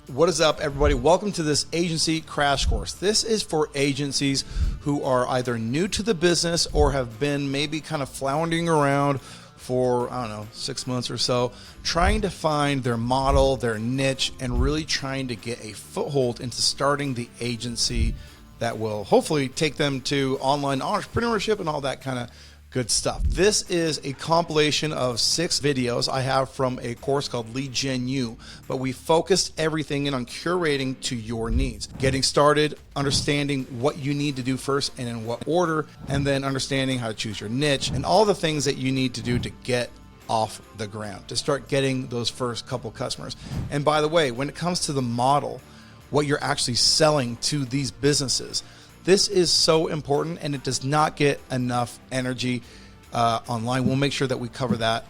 What is up, everybody? Welcome to this agency crash course. This is for agencies who are either new to the business or have been maybe kind of floundering around for, 6 months or so, trying to find their model, their niche, and really trying to get a foothold into starting the agency that will hopefully take them to online entrepreneurship and all that kind of good stuff. This is a compilation of 6 videos I have from a course called Lead Gen U, but we focused everything in on curating to your needs. Getting started, understanding what you need to do first and in what order, and then understanding how to choose your niche and all the things that you need to do to get off the ground, to start getting those first couple customers. And by the way, when it comes to the model, what you're actually selling to these businesses, this is so important and it does not get enough energy online. We'll make sure that we cover that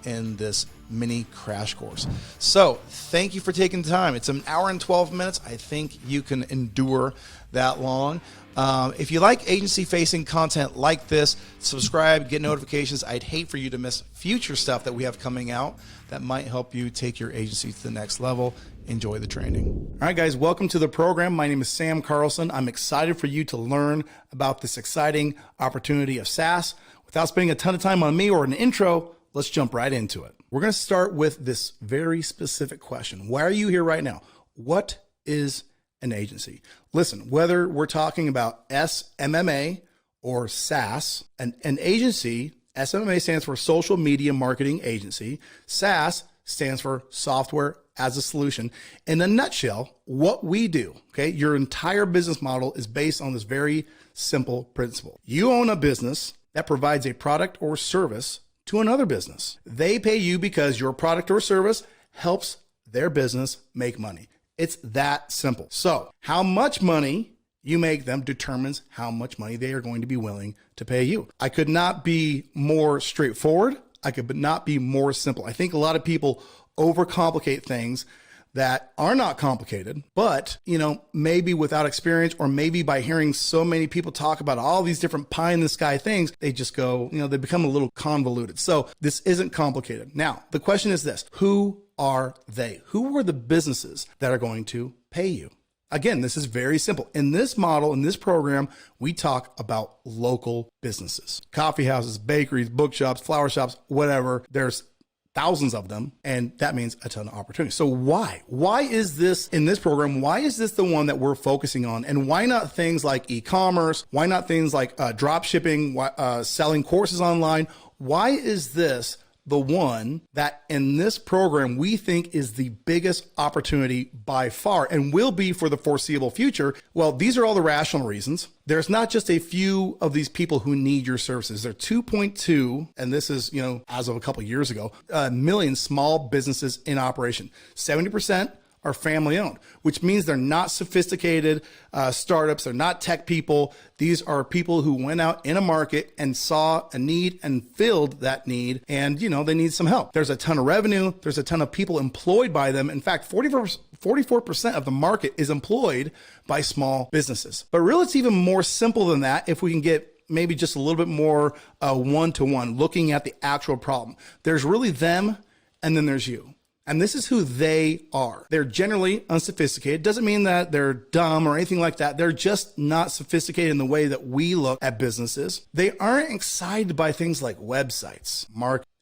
in this mini crash course. So thank you for taking the time. It's an hour and 12 minutes. I think you can endure that long. If you like agency facing content like this, subscribe, get notifications. I'd hate for you to miss future stuff that we have coming out that might help you take your agency to the next level. Enjoy the training. All right, guys, welcome to the program. My name is Sam Carlson. I'm excited for you to learn about this exciting opportunity of SaaS. Without spending a ton of time on me or an intro, let's jump right into it. We're going to start with this very specific question. Why are you here right now? What is an agency? Listen, whether we're talking about SMMA or SaaS, an agency, SMMA stands for Social Media Marketing Agency. SaaS stands for Software as a Solution. In a nutshell, what we do, okay, your entire business model is based on this very simple principle. You own a business that provides a product or service to another business. They pay you because your product or service helps their business make money. It's that simple. So how much money you make them determines how much money they are going to be willing to pay you. I could not be more straightforward. I could not be more simple. I think a lot of people overcomplicate things that are not complicated, but maybe without experience or maybe by hearing so many people talk about all these different pie in the sky things, they just go, they become a little convoluted. So this isn't complicated. Now, the question is this: who are they? Who are the businesses that are going to pay you? Again, this is very simple. In this model, in this program, we talk about local businesses, coffee houses, bakeries, bookshops, flower shops, whatever. There's thousands of them, and that means a ton of opportunity. So why is this in this program? Why is this the one that we're focusing on? And why not things like e-commerce? Why not things like drop shipping, selling courses online? Why is this the one that in this program we think is the biggest opportunity by far and will be for the foreseeable future? Well, these are all the rational reasons. There's not just a few of these people who need your services. There are 2.2, and this is, as of a couple of years ago, million small businesses in operation. 70% are family owned, which means they're not sophisticated startups. They're not tech people. These are people who went out in a market and saw a need and filled that need. And, they need some help. There's a ton of revenue. There's a ton of people employed by them. In fact, 44% of the market is employed by small businesses. But really, it's even more simple than that if we can get maybe just a little bit more one-to-one looking at the actual problem. There's really them, and then there's you. And this is who they are. They're generally unsophisticated. Doesn't mean that they're dumb or anything like that. They're just not sophisticated in the way that we look at businesses. They aren't excited by things like websites,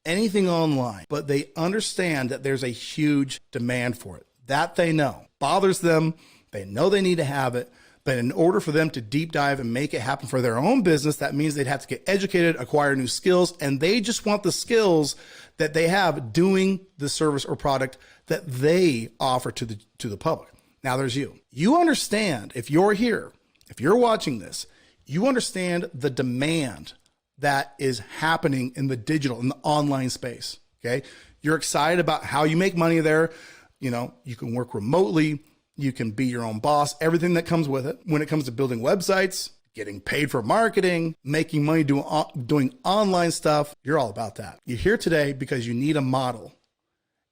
anything online, but they understand that there's a huge demand for it. That they know bothers them. They know they need to have it. But in order for them to deep dive and make it happen for their own business, that means they'd have to get educated, acquire new skills, and they just want the skills that they have doing the service or product that they offer to the public. Now there's you. You understand, if you're here, if you're watching this, you understand the demand that is happening in the digital, in the online space, okay? You're excited about how you make money there. You can work remotely. You can be your own boss, everything that comes with it. When it comes to building websites, getting paid for marketing, making money doing online stuff, you're all about that. You're here today because you need a model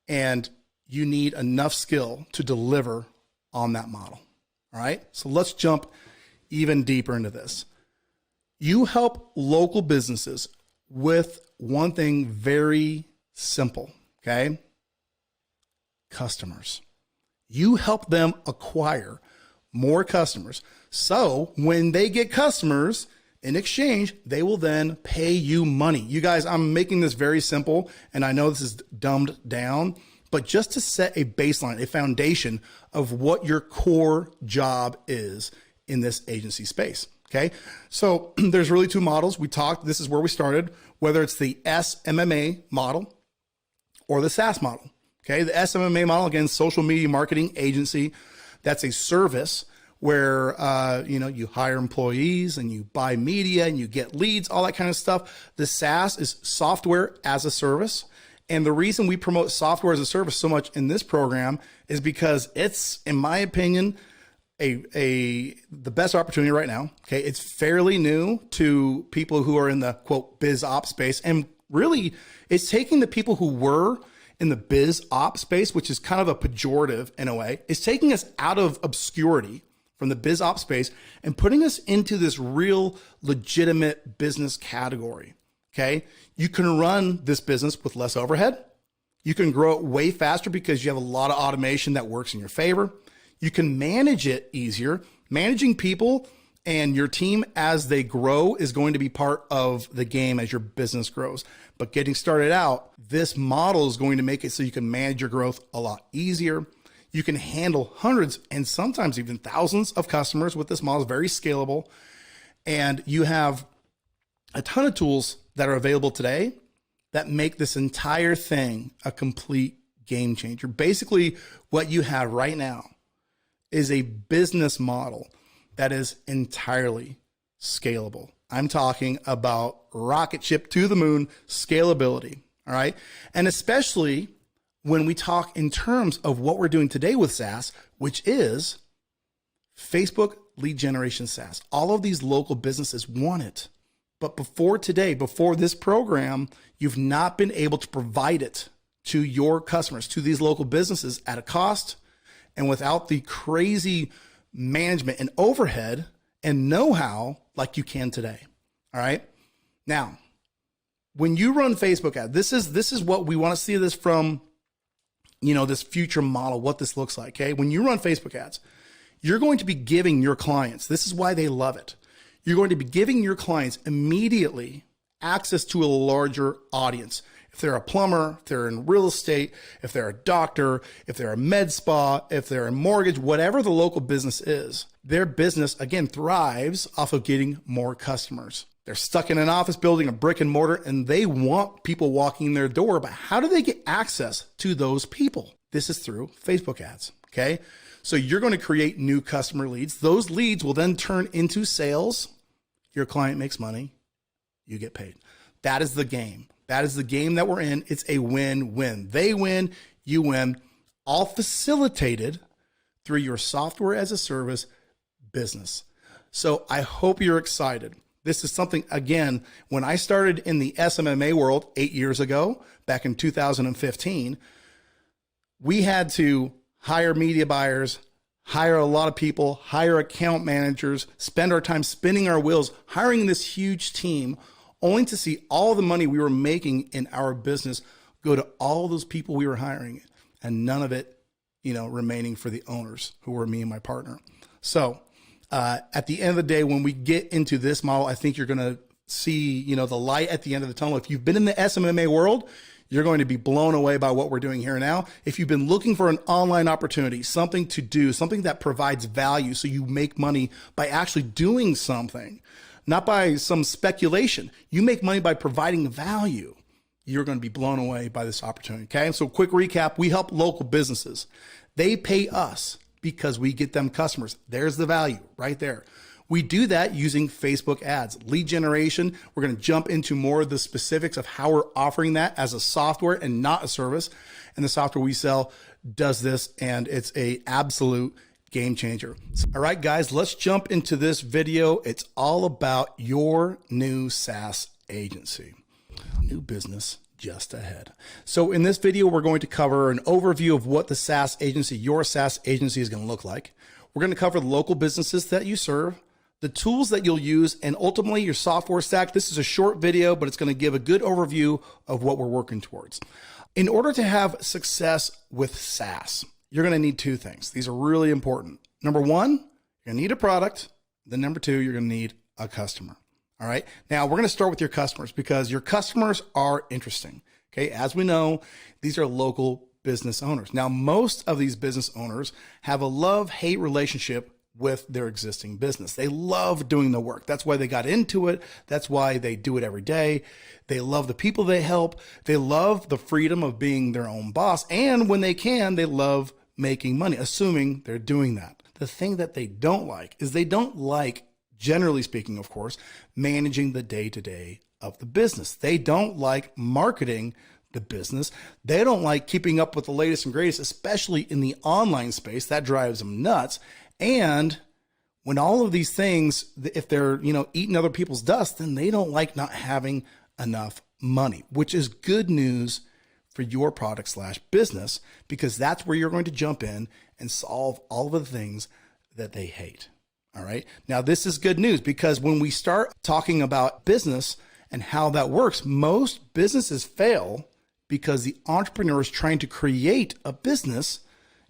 and you need enough skill to deliver on that model. All right. So let's jump even deeper into this. You help local businesses with one thing very simple. Okay. Customers. You help them acquire more customers. So when they get customers, in exchange, they will then pay you money. You guys, I'm making this very simple, and I know this is dumbed down, but just to set a baseline, a foundation of what your core job is in this agency space. Okay. So there's really two models. This is where we started, whether it's the SMMA model or the SaaS model. Okay. The SMMA model, again, social media marketing agency. That's a service where, you hire employees and you buy media and you get leads, all that kind of stuff. The SaaS is software as a service. And the reason we promote software as a service so much in this program is because it's, in my opinion, the best opportunity right now. Okay. It's fairly new to people who are in the quote biz op space. And really it's taking the people who were in the biz op space, which is kind of a pejorative in a way. It's taking us out of obscurity from the biz op space and putting us into this real legitimate business category. Okay. You can run this business with less overhead. You can grow it way faster because you have a lot of automation that works in your favor. You can manage it easier. Managing people and your team as they grow is going to be part of the game as your business grows. But getting started out, this model is going to make it so you can manage your growth a lot easier. You can handle hundreds and sometimes even thousands of customers with this model. It's very scalable. And you have a ton of tools that are available today that make this entire thing a complete game changer. Basically, what you have right now is a business model that is entirely scalable. I'm talking about rocket ship to the moon scalability. All right. And especially when we talk in terms of what we're doing today with SaaS, which is Facebook lead generation SaaS. All of these local businesses want it. But before this program, you've not been able to provide it to your customers, to these local businesses at a cost and without the crazy management and overhead and know-how like you can today. All right. Now, when you run Facebook ads, this is what we want to see this from, this future model, what this looks like. Okay. When you run Facebook ads, you're going to be giving your clients, this is why they love it. You're going to be giving your clients immediately access to a larger audience. If they're a plumber, if they're in real estate, if they're a doctor, if they're a med spa, if they're a mortgage, whatever the local business is, their business, again, thrives off of getting more customers. They're stuck in an office building, a brick and mortar, and they want people walking in their door. But how do they get access to those people? This is through Facebook ads. Okay. So you're going to create new customer leads. Those leads will then turn into sales. Your client makes money. You get paid. That is the game. That is the game that we're in. It's a win-win. They win, you win, all facilitated through your software as a service business. So I hope you're excited. This is something, again, when I started in the SMMA world 8 years ago, back in 2015, we had to hire media buyers, hire a lot of people, hire account managers, spend our time spinning our wheels, hiring this huge team, only to see all the money we were making in our business go to all those people we were hiring and none of it, remaining for the owners who were me and my partner. So at the end of the day, when we get into this model, I think you're going to see, the light at the end of the tunnel. If you've been in the SMMA world, you're going to be blown away by what we're doing here now. If you've been looking for an online opportunity, something to do, something that provides value so you make money by actually doing something, not by some speculation. You make money by providing value. You're going to be blown away by this opportunity. Okay. So quick recap. We help local businesses. They pay us because we get them customers. There's the value right there. We do that using Facebook ads, lead generation. We're going to jump into more of the specifics of how we're offering that as a software and not a service. And the software we sell does this, and it's a absolute game changer. All right, guys, let's jump into this video. It's all about your new SaaS agency. New business just ahead. So in this video, we're going to cover an overview of what the SaaS agency, your SaaS agency, is going to look like. We're going to cover the local businesses that you serve, the tools that you'll use, and ultimately your software stack. This is a short video, but it's going to give a good overview of what we're working towards. In order to have success with SaaS, you're going to need two things. These are really important. Number one, you're going to need a product. Then number two, you're going to need a customer. All right. Now we're going to start with your customers because your customers are interesting. Okay. As we know, these are local business owners. Now, most of these business owners have a love-hate relationship with their existing business. They love doing the work. That's why they got into it. That's why they do it every day. They love the people they help. They love the freedom of being their own boss. And when they can, they love making money, assuming they're doing that. The thing that they don't like is they don't like, generally speaking, of course, managing the day-to-day of the business. They don't like marketing the business. They don't like keeping up with the latest and greatest, especially in the online space. That drives them nuts. And when all of these things, if they're, eating other people's dust, then they don't like not having enough money, which is good news for your product / business, because that's where you're going to jump in and solve all of the things that they hate. All right. Now, this is good news because when we start talking about business and how that works, most businesses fail because the entrepreneur is trying to create a business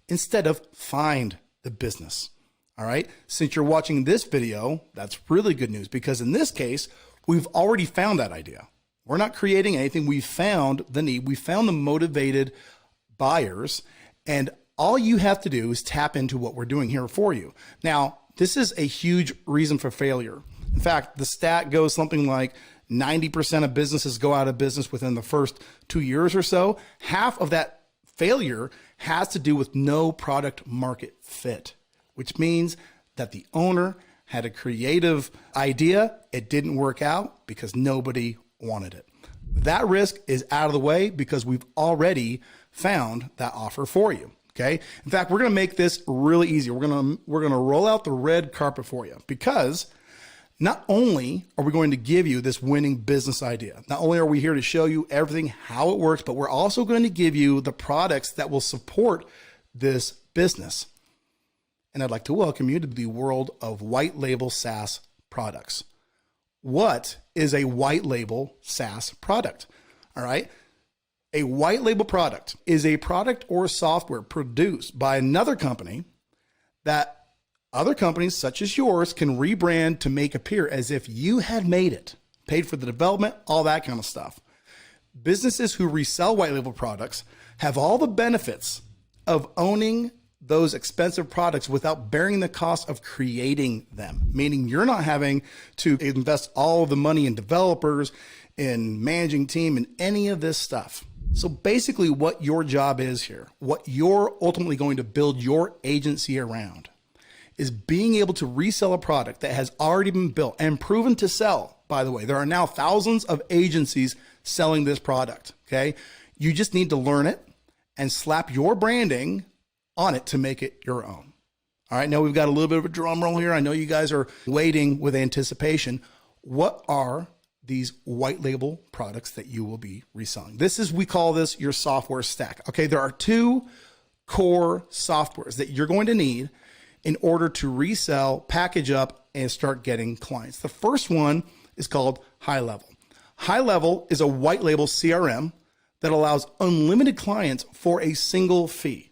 instead of find the business. All right. Since you're watching this video, that's really good news because in this case, we've already found that idea. We're not creating anything. We found the need. We found the motivated buyers, and all you have to do is tap into what we're doing here for you. Now, this is a huge reason for failure. In fact, the stat goes something like 90% of businesses go out of business within the first 2 years or so. Half of that failure has to do with no product market fit, which means that the owner had a creative idea. It didn't work out because nobody wanted it. That risk is out of the way because we've already found that offer for you. Okay. In fact, we're going to make this really easy. We're going to roll out the red carpet for you because not only are we going to give you this winning business idea, not only are we here to show you everything, how it works, but we're also going to give you the products that will support this business. And I'd like to welcome you to the world of white label SaaS products. What is a white label SaaS product? All right. A white label product is a product or software produced by another company that other companies such as yours can rebrand to make appear as if you had made it, paid for the development, all that kind of stuff. Businesses who resell white label products have all the benefits of owning those expensive products without bearing the cost of creating them, meaning you're not having to invest all of the money in developers, in managing team, and any of this stuff. So basically what your job is here, what you're ultimately going to build your agency around, is being able to resell a product that has already been built and proven to sell. By the way, there are now thousands of agencies selling this product. Okay. You just need to learn it and slap your branding on it to make it your own. All right. Now we've got a little bit of a drum roll here. I know you guys are waiting with anticipation. What are these white label products that you will be reselling? We call this your software stack. Okay. There are two core softwares that you're going to need in order to resell, package up, and start getting clients. The first one is called High Level. High Level is a white label CRM that allows unlimited clients for a single fee.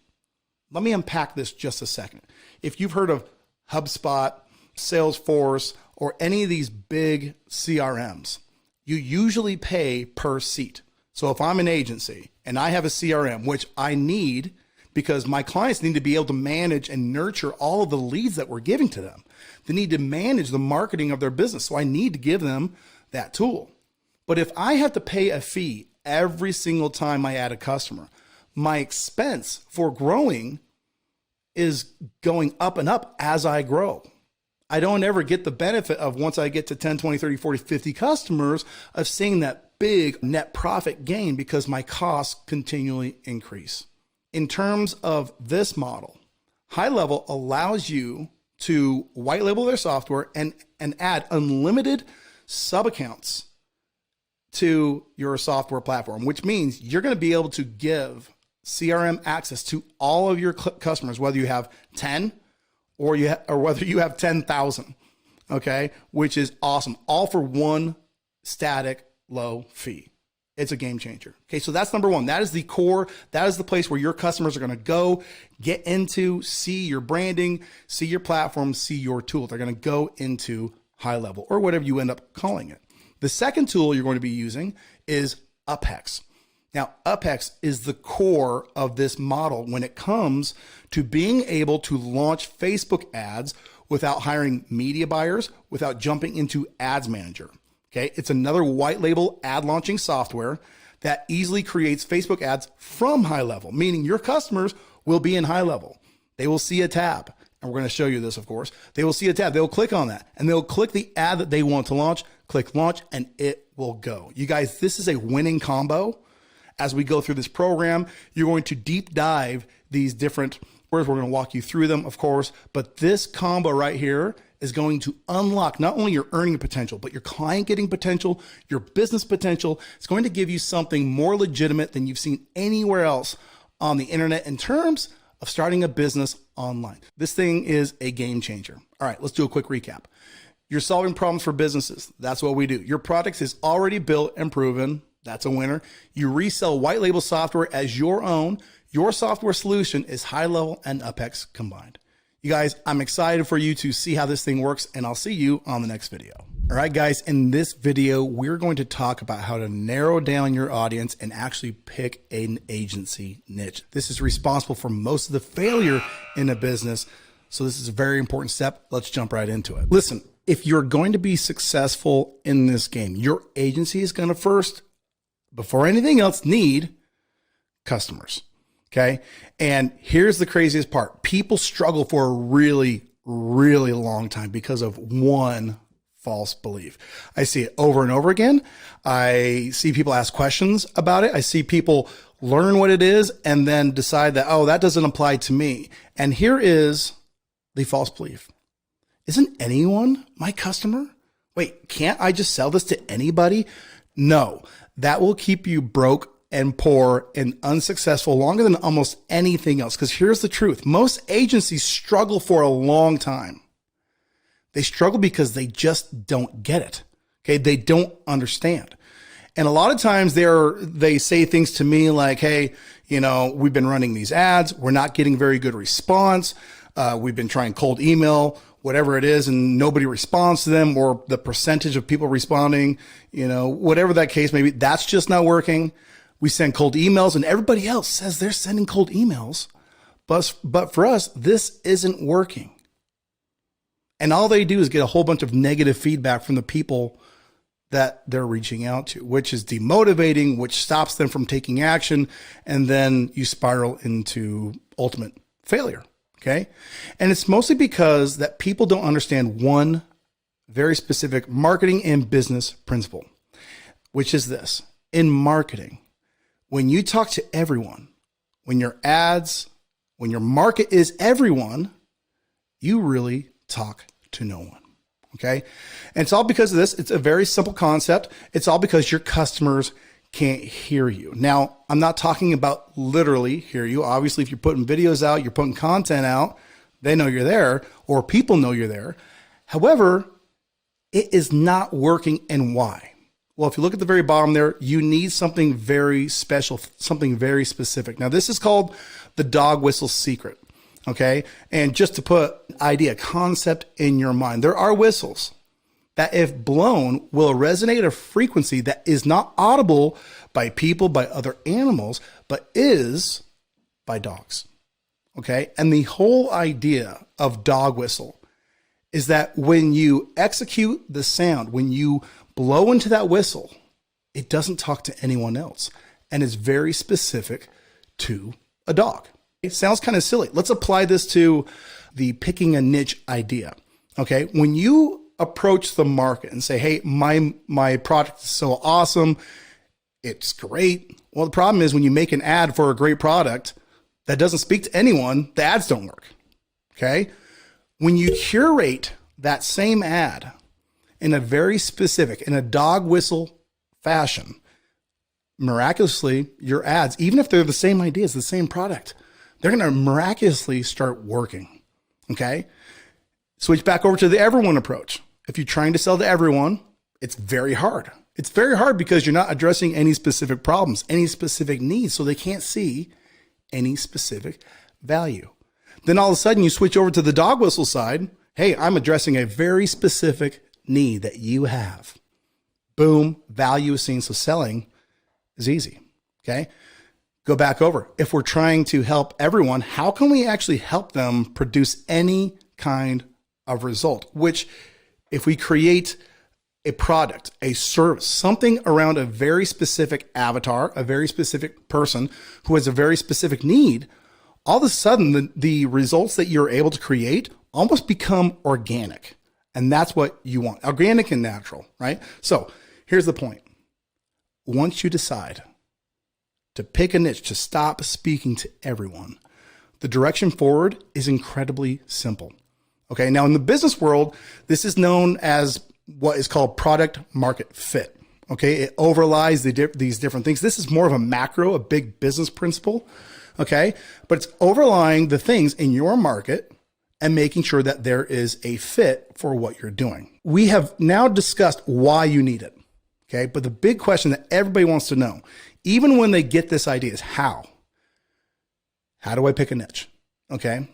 Let me unpack this just a second. If you've heard of HubSpot, Salesforce, or any of these big CRMs, you usually pay per seat. So if I'm an agency and I have a CRM, which I need because my clients need to be able to manage and nurture all of the leads that we're giving to them. They need to manage the marketing of their business. So I need to give them that tool. But if I have to pay a fee every single time I add a customer, my expense for growing is going up and up as I grow. I don't ever get the benefit of once I get to 10, 20, 30, 40, 50 customers of seeing that big net profit gain because my costs continually increase. In terms of this model, High Level allows you to white label their software and add unlimited sub accounts to your software platform, which means you're going to be able to give CRM access to all of your customers, whether you have 10 or whether you have 10,000, okay, which is awesome, all for one static low fee. it's a game changer. Okay, so that's number one. That is the core. That is the place where your customers are going to go, get into, see your branding, see your platform, see your tool. They're going to go into high level or whatever you end up calling it. The second tool you're going to be using is UpHex. Now, UpHex is the core of this model when it comes to being able to launch Facebook ads without hiring media buyers, without jumping into Ads Manager. Okay, it's another white label ad launching software that easily creates Facebook ads from high level, meaning your customers will be in high level. They will see a tab, and we're going to show you this, of course. They will see a tab. They'll click on that, and they'll click the ad that they want to launch, click launch, and it will go. You guys, this is a winning combo. As we go through this program, you're going to deep dive these different words. We're going to walk you through them, of course, but this combo right here is going to unlock not only your earning potential, but your client getting potential, your business potential. It's going to give you something more legitimate than you've seen anywhere else on the internet in terms of starting a business online. This thing is a game changer. All right, let's do a quick recap. You're solving problems for businesses. That's what we do. Your product is already built and proven. That's a winner. You resell white label software as your own. Your software solution is high level and UpHex combined. You guys, I'm excited for you to see how this thing works, and I'll see you on the next video. All right, guys, in this video, we're going to talk about how to narrow down your audience and actually pick an agency niche. This is responsible for most of the failure in a business. So this is a very important step. Let's jump right into it. Listen, if you're going to be successful in this game, your agency is going to first, before anything else, need customers. Okay. And here's the craziest part. People struggle for a really, really long time because of one false belief. I see it over and over again. I see people ask questions about it. I see people learn what it is and then decide that, oh, that doesn't apply to me. And here is the false belief. Isn't anyone my customer? Wait, can't I just sell this to anybody? No, that will keep you broke and poor and unsuccessful longer than almost anything else. Because here's the truth. Most agencies struggle for a long time. They struggle because they just don't get it. Okay. They don't understand. And a lot of times they say things to me like, hey, we've been running these ads. We're not getting very good response. We've been trying cold email, whatever it is, and nobody responds to them, or the percentage of people responding, whatever that case may be, that's just not working. We send cold emails and everybody else says they're sending cold emails. But for us, this isn't working. And all they do is get a whole bunch of negative feedback from the people that they're reaching out to, which is demotivating, which stops them from taking action. And then you spiral into ultimate failure. Okay. And it's mostly because that people don't understand one very specific marketing and business principle, which is this. In marketing, when you talk to everyone, when your ads, when your market is everyone, you really talk to no one. Okay. And it's all because of this. It's a very simple concept. It's all because your customers can't hear you. Now, I'm not talking about literally hear you. Obviously, if you're putting videos out, you're putting content out, they know you're there, or people know you're there. However, it is not working. And why? Well, if you look at the very bottom there, you need something very special, something very specific. Now, this is called the dog whistle secret. Okay. And just to put idea, concept in your mind, there are whistles that if blown will resonate a frequency that is not audible by people, by other animals, but is by dogs. Okay. And the whole idea of dog whistle is that when you execute the sound, when you blow into that whistle, it doesn't talk to anyone else and is very specific to a dog. It sounds kind of silly. Let's apply this to the picking a niche idea. Okay. When you approach the market and say, hey, my product is so awesome, it's great. Well, the problem is when you make an ad for a great product that doesn't speak to anyone, the ads don't work. Okay. When you curate that same ad in a very specific, in a dog whistle fashion, miraculously, your ads, even if they're the same ideas, the same product, they're going to miraculously start working. Okay. Switch back over to the everyone approach. If you're trying to sell to everyone It's very hard. It's very hard because you're not addressing any specific problems, any specific needs, so they can't see any specific value. Then all of a sudden you switch over to the dog whistle side. Hey, I'm addressing a very specific need that you have. Boom, value is seen. So selling is easy. Okay. Go back over. If we're trying to help everyone, how can we actually help them produce any kind of result? Which, if we create a product, a service, something around a very specific avatar, a very specific person who has a very specific need, all of a sudden the results that you're able to create almost become organic. And that's what you want, organic and natural, right? So here's the point. Once you decide to pick a niche, to stop speaking to everyone, the direction forward is incredibly simple. Okay. Now in the business world, this is known as what is called product market fit. Okay. It overlies these different things. This is more of a macro, a big business principle. Okay. But it's overlying the things in your market and making sure that there is a fit for what you're doing. We have now discussed why you need it. Okay. But the big question that everybody wants to know, even when they get this idea, is how? How do I pick a niche? Okay.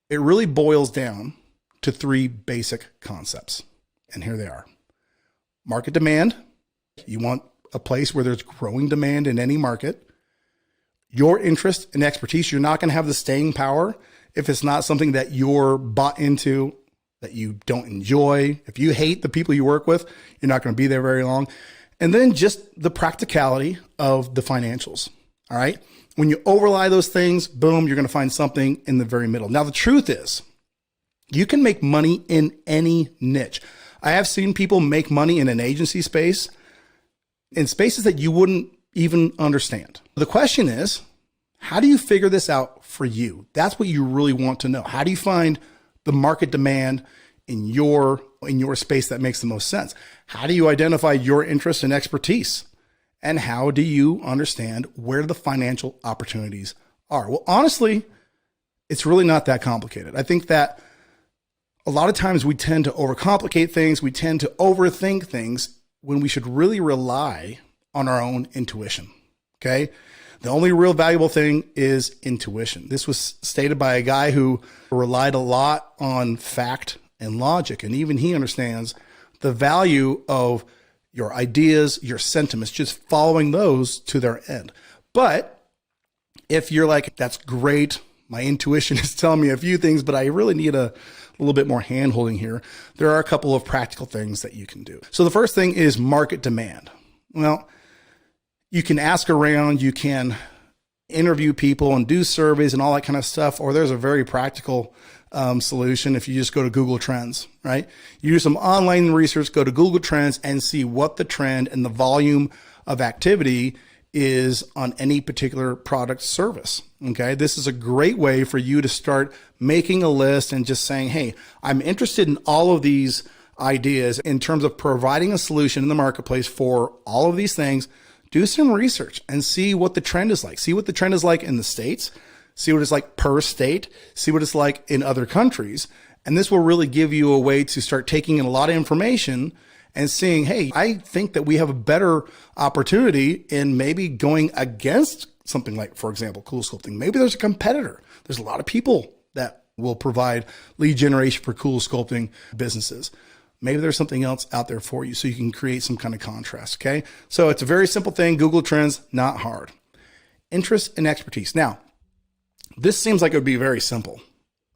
It really boils down to three basic concepts. And here they are. Market demand. You want a place where there's growing demand in any market. Your interest and expertise. You're not going to have the staying power if it's not something that you're bought into, that you don't enjoy. If you hate the people you work with, you're not going to be there very long. And then just the practicality of the financials. All right. When you overlay those things, boom, you're going to find something in the very middle. Now, the truth is, you can make money in any niche. I have seen people make money in an agency space, in spaces that you wouldn't even understand. The question is, how do you figure this out for you? That's what you really want to know. How do you find the market demand in your space that makes the most sense? How do you identify your interest and expertise? And how do you understand where the financial opportunities are? Well, honestly, it's really not that complicated. I think that a lot of times we tend to overcomplicate things. We tend to overthink things when we should really rely on our own intuition. Okay. The only real valuable thing is intuition. This was stated by a guy who relied a lot on fact and logic. And even he understands the value of your ideas, your sentiments, just following those to their end. But if you're like, that's great, my intuition is telling me a few things, but I really need a little bit more hand-holding here, there are a couple of practical things that you can do. So the first thing is market demand. Well, you can ask around, you can interview people and do surveys and all that kind of stuff, or there's a very practical solution if you just go to Google Trends, right? You do some online research, go to Google Trends and see what the trend and the volume of activity is on any particular product service. Okay. This is a great way for you to start making a list and just saying, hey, I'm interested in all of these ideas in terms of providing a solution in the marketplace for all of these things. Do some research and see what the trend is like. See what the trend is like in the States. See what it's like per state. See what it's like in other countries. And this will really give you a way to start taking in a lot of information and seeing, hey, I think that we have a better opportunity in maybe going against something like, for example, Cool Sculpting. Maybe there's a competitor. There's a lot of people that will provide lead generation for Cool Sculpting businesses. Maybe there's something else out there for you so you can create some kind of contrast. Okay. So it's a very simple thing. Google Trends, not hard. Interest and expertise. Now, this seems like it would be very simple,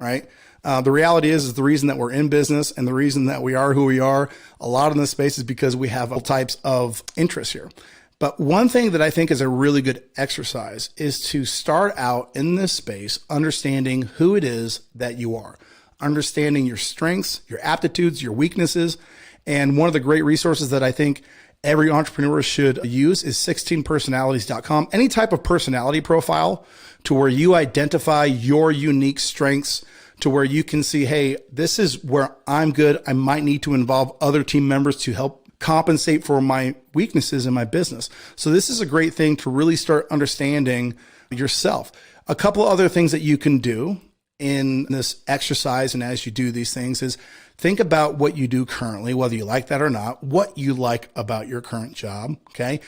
right? The reality is the reason that we're in business and the reason that we are who we are, a lot in this space is because we have all types of interests here. But one thing that I think is a really good exercise is to start out in this space understanding who it is that you are, understanding your strengths, your aptitudes, your weaknesses. And one of the great resources that I think every entrepreneur should use is 16personalities.com. Any type of personality profile to where you identify your unique strengths, to where you can see, hey, this is where I'm good. I might need to involve other team members to help compensate for my weaknesses in my business. So this is a great thing to really start understanding yourself. A couple of other things that you can do in this exercise and as you do these things is think about what you do currently, whether you like that or not, what you like about your current job. Okay.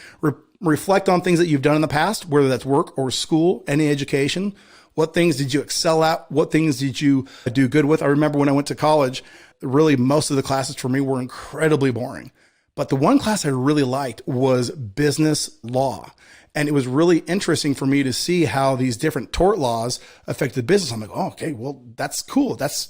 Reflect on things that you've done in the past, whether that's work or school, any education. What things did you excel at? What things did you do good with? I remember when I went to college, really most of the classes for me were incredibly boring. But the one class I really liked was business law. And it was really interesting for me to see how these different tort laws affected business. I'm like, oh, okay, well, that's cool. That's,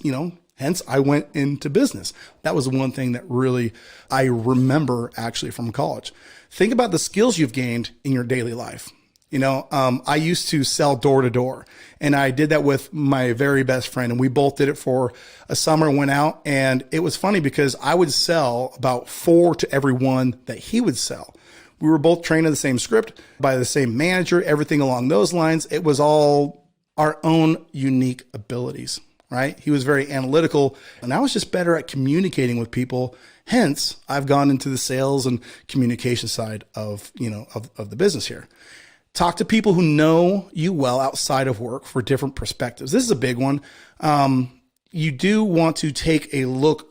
hence I went into business. That was the one thing that really I remember actually from college. Think about the skills you've gained in your daily life. I used to sell door to door, and I did that with my very best friend, and we both did it for a summer, went out, and it was funny because I would sell about 4 to every one that he would sell. We were both trained in the same script by the same manager, everything along those lines. It was all our own unique abilities, right? He was very analytical, and I was just better at communicating with people. Hence, I've gone into the sales and communication side of the business here. Talk to people who know you well outside of work for different perspectives. This is a big one. You do want to take a look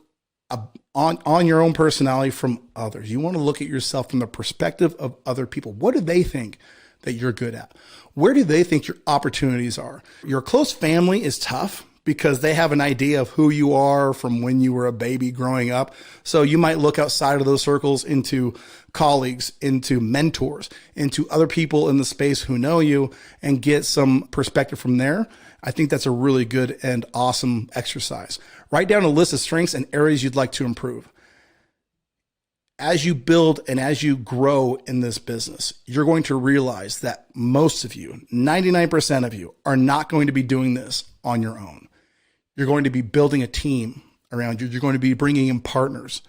on your own personality from others. You want to look at yourself from the perspective of other people. What do they think that you're good at? Where do they think your opportunities are? Your close family is tough because they have an idea of who you are from when you were a baby growing up. So you might look outside of those circles into colleagues, into mentors, into other people in the space who know you and get some perspective from there. I think that's a really good and awesome exercise. Write down a list of strengths and areas you'd like to improve. As you build and as you grow in this business, you're going to realize that most of you, 99% of you, are not going to be doing this on your own. You're going to be building a team around you. You're going to be bringing in partners.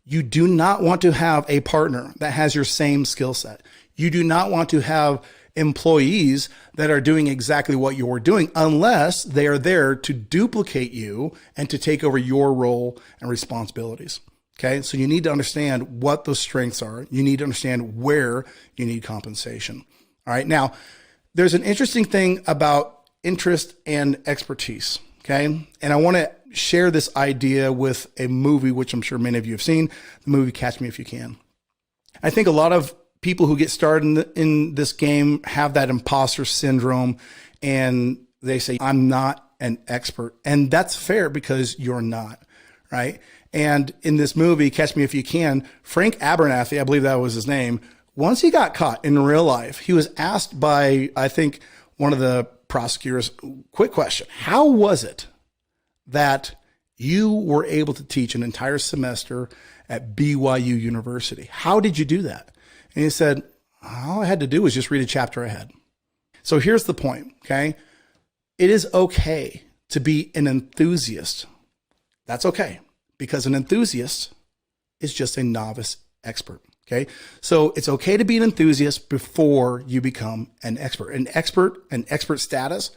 You do not want to have a partner that has your same skill set. You do not want to have employees that are doing exactly what you're doing unless they are there to duplicate you and to take over your role and responsibilities. Okay. So you need to understand what those strengths are. You need to understand where you need compensation. All right. Now, there's an interesting thing about interest and expertise. Okay. And I want to share this idea with a movie, which I'm sure many of you have seen, the movie Catch Me If You Can. I think a lot of people who get started in this game have that imposter syndrome and they say, I'm not an expert. And that's fair because you're not, right? And in this movie, Catch Me If You Can, Frank Abernathy, I believe that was his name, once he got caught in real life, he was asked by, I think, one of the prosecutors, quick question, how was it that you were able to teach an entire semester at BYU University? How did you do that? And he said, all I had to do was just read a chapter ahead. So here's the point, okay? It is okay to be an enthusiast. That's okay, because an enthusiast is just a novice expert, okay? So it's okay to be an enthusiast before you become an expert. An expert status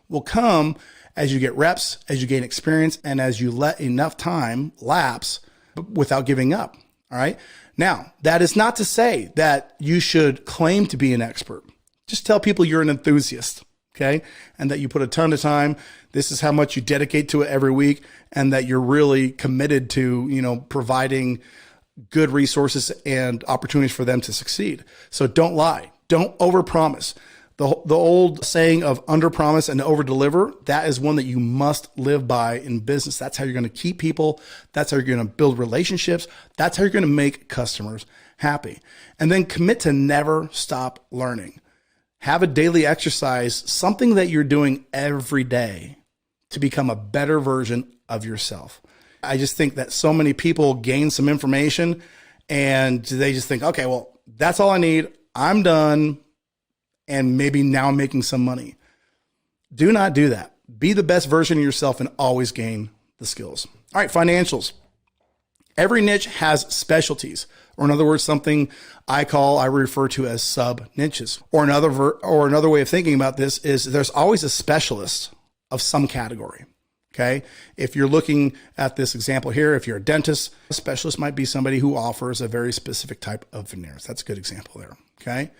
will come as you get reps, as you gain experience, and as you let enough time lapse without giving up, all right? Now, that is not to say that you should claim to be an expert. Just tell people you're an enthusiast, okay? And that you put a ton of time. This is how much you dedicate to it every week, and that you're really committed to, providing good resources and opportunities for them to succeed. So don't lie. Don't overpromise. The old saying of underpromise and overdeliver, that is one that you must live by in business. That's how you're going to keep people. That's how you're going to build relationships. That's how you're going to make customers happy. And then commit to never stop learning. Have a daily exercise, something that you're doing every day to become a better version of yourself. I just think that so many people gain some information and they just think, okay, well, that's all I need. I'm done. And maybe now I'm making some money. Do not do that. Be the best version of yourself and always gain the skills. All right, financials. Every niche has specialties, or in other words, something I refer to as sub niches. Or another way of thinking about this is there's always a specialist of some category. Okay. If you're looking at this example here, if you're a dentist, a specialist might be somebody who offers a very specific type of veneers. That's a good example there. Okay.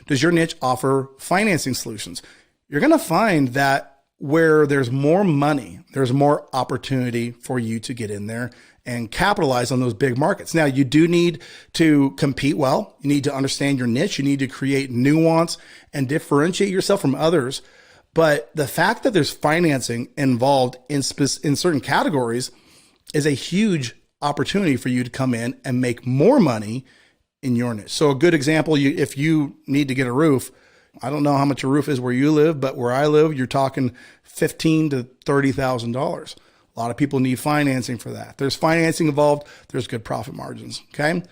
Does your niche offer financing solutions? You're going to find that where there's more money, there's more opportunity for you to get in there and capitalize on those big markets. Now, you do need to compete well. You need to understand your niche. You need to create nuance and differentiate yourself from others. But the fact that there's financing involved in certain categories is a huge opportunity for you to come in and make more money in your niche. So a good example, if you need to get a roof, I don't know how much a roof is where you live, but where I live, you're talking $15,000 to $30,000. A lot of people need financing for that. There's financing involved. There's good profit margins. Okay.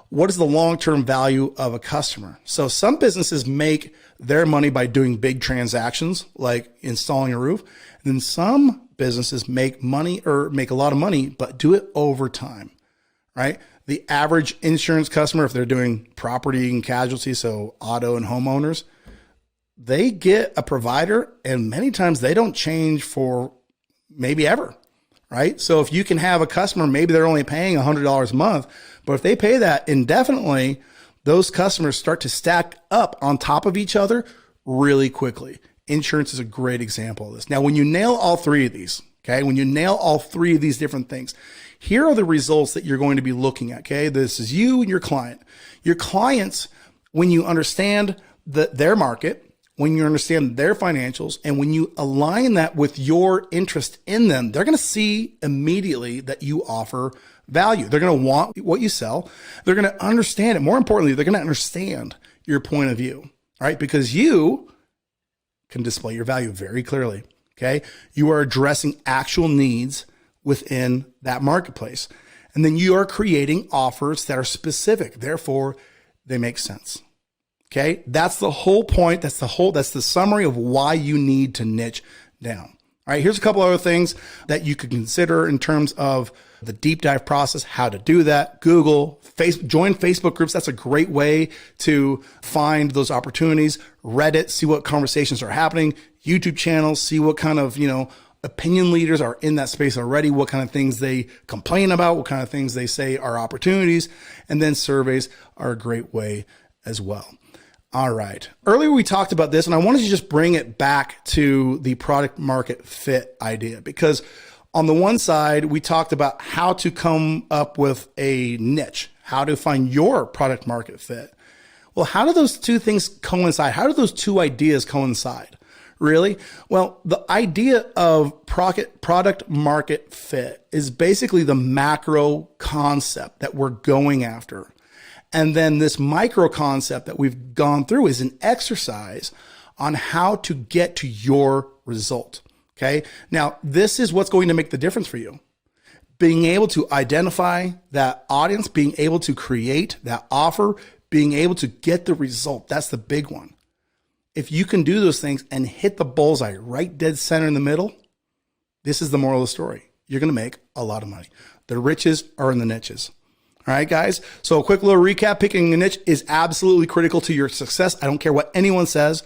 What is the long-term value of a customer? So some businesses make their money by doing big transactions like installing a roof. And then some businesses make money or make a lot of money, but do it over time, right? The average insurance customer, if they're doing property and casualty, so auto and homeowners, they get a provider and many times they don't change for maybe ever. Right? So if you can have a customer, maybe they're only paying $100 a month, but if they pay that indefinitely, those customers start to stack up on top of each other really quickly. Insurance is a great example of this. Now, when you nail all three of these, okay, when you nail all three of these different things, here are the results that you're going to be looking at, okay? This is you and your client. Your clients, when you understand their market, when you understand their financials, and when you align that with your interest in them, they're going to see immediately that you offer value. They're going to want what you sell. They're going to understand it. More importantly, they're going to understand your point of view, right? Because you can display your value very clearly, okay? You are addressing actual needs within that marketplace. And then you are creating offers that are specific. Therefore, they make sense. Okay. That's the whole point. That's the summary of why you need to niche down. All right. Here's a couple other things that you could consider in terms of the deep dive process, how to do that. Google, join Facebook groups. That's a great way to find those opportunities. Reddit, see what conversations are happening. YouTube channels, see what kind of, opinion leaders are in that space already, what kind of things they complain about, what kind of things they say are opportunities. And then surveys are a great way as well. All right. Earlier we talked about this and I wanted to just bring it back to the product market fit idea, because on the one side, we talked about how to come up with a niche, how to find your product market fit. Well, how do those two things coincide? How do those two ideas coincide? Really? Well, the idea of product market fit is basically the macro concept that we're going after. And then this micro concept that we've gone through is an exercise on how to get to your result. Okay. Now, this is what's going to make the difference for you. Being able to identify that audience, being able to create that offer, being able to get the result. That's the big one. If you can do those things and hit the bullseye right dead center in the middle, this is the moral of the story. You're going to make a lot of money. The riches are in the niches. All right, guys. So a quick little recap, picking a niche is absolutely critical to your success. I don't care what anyone says.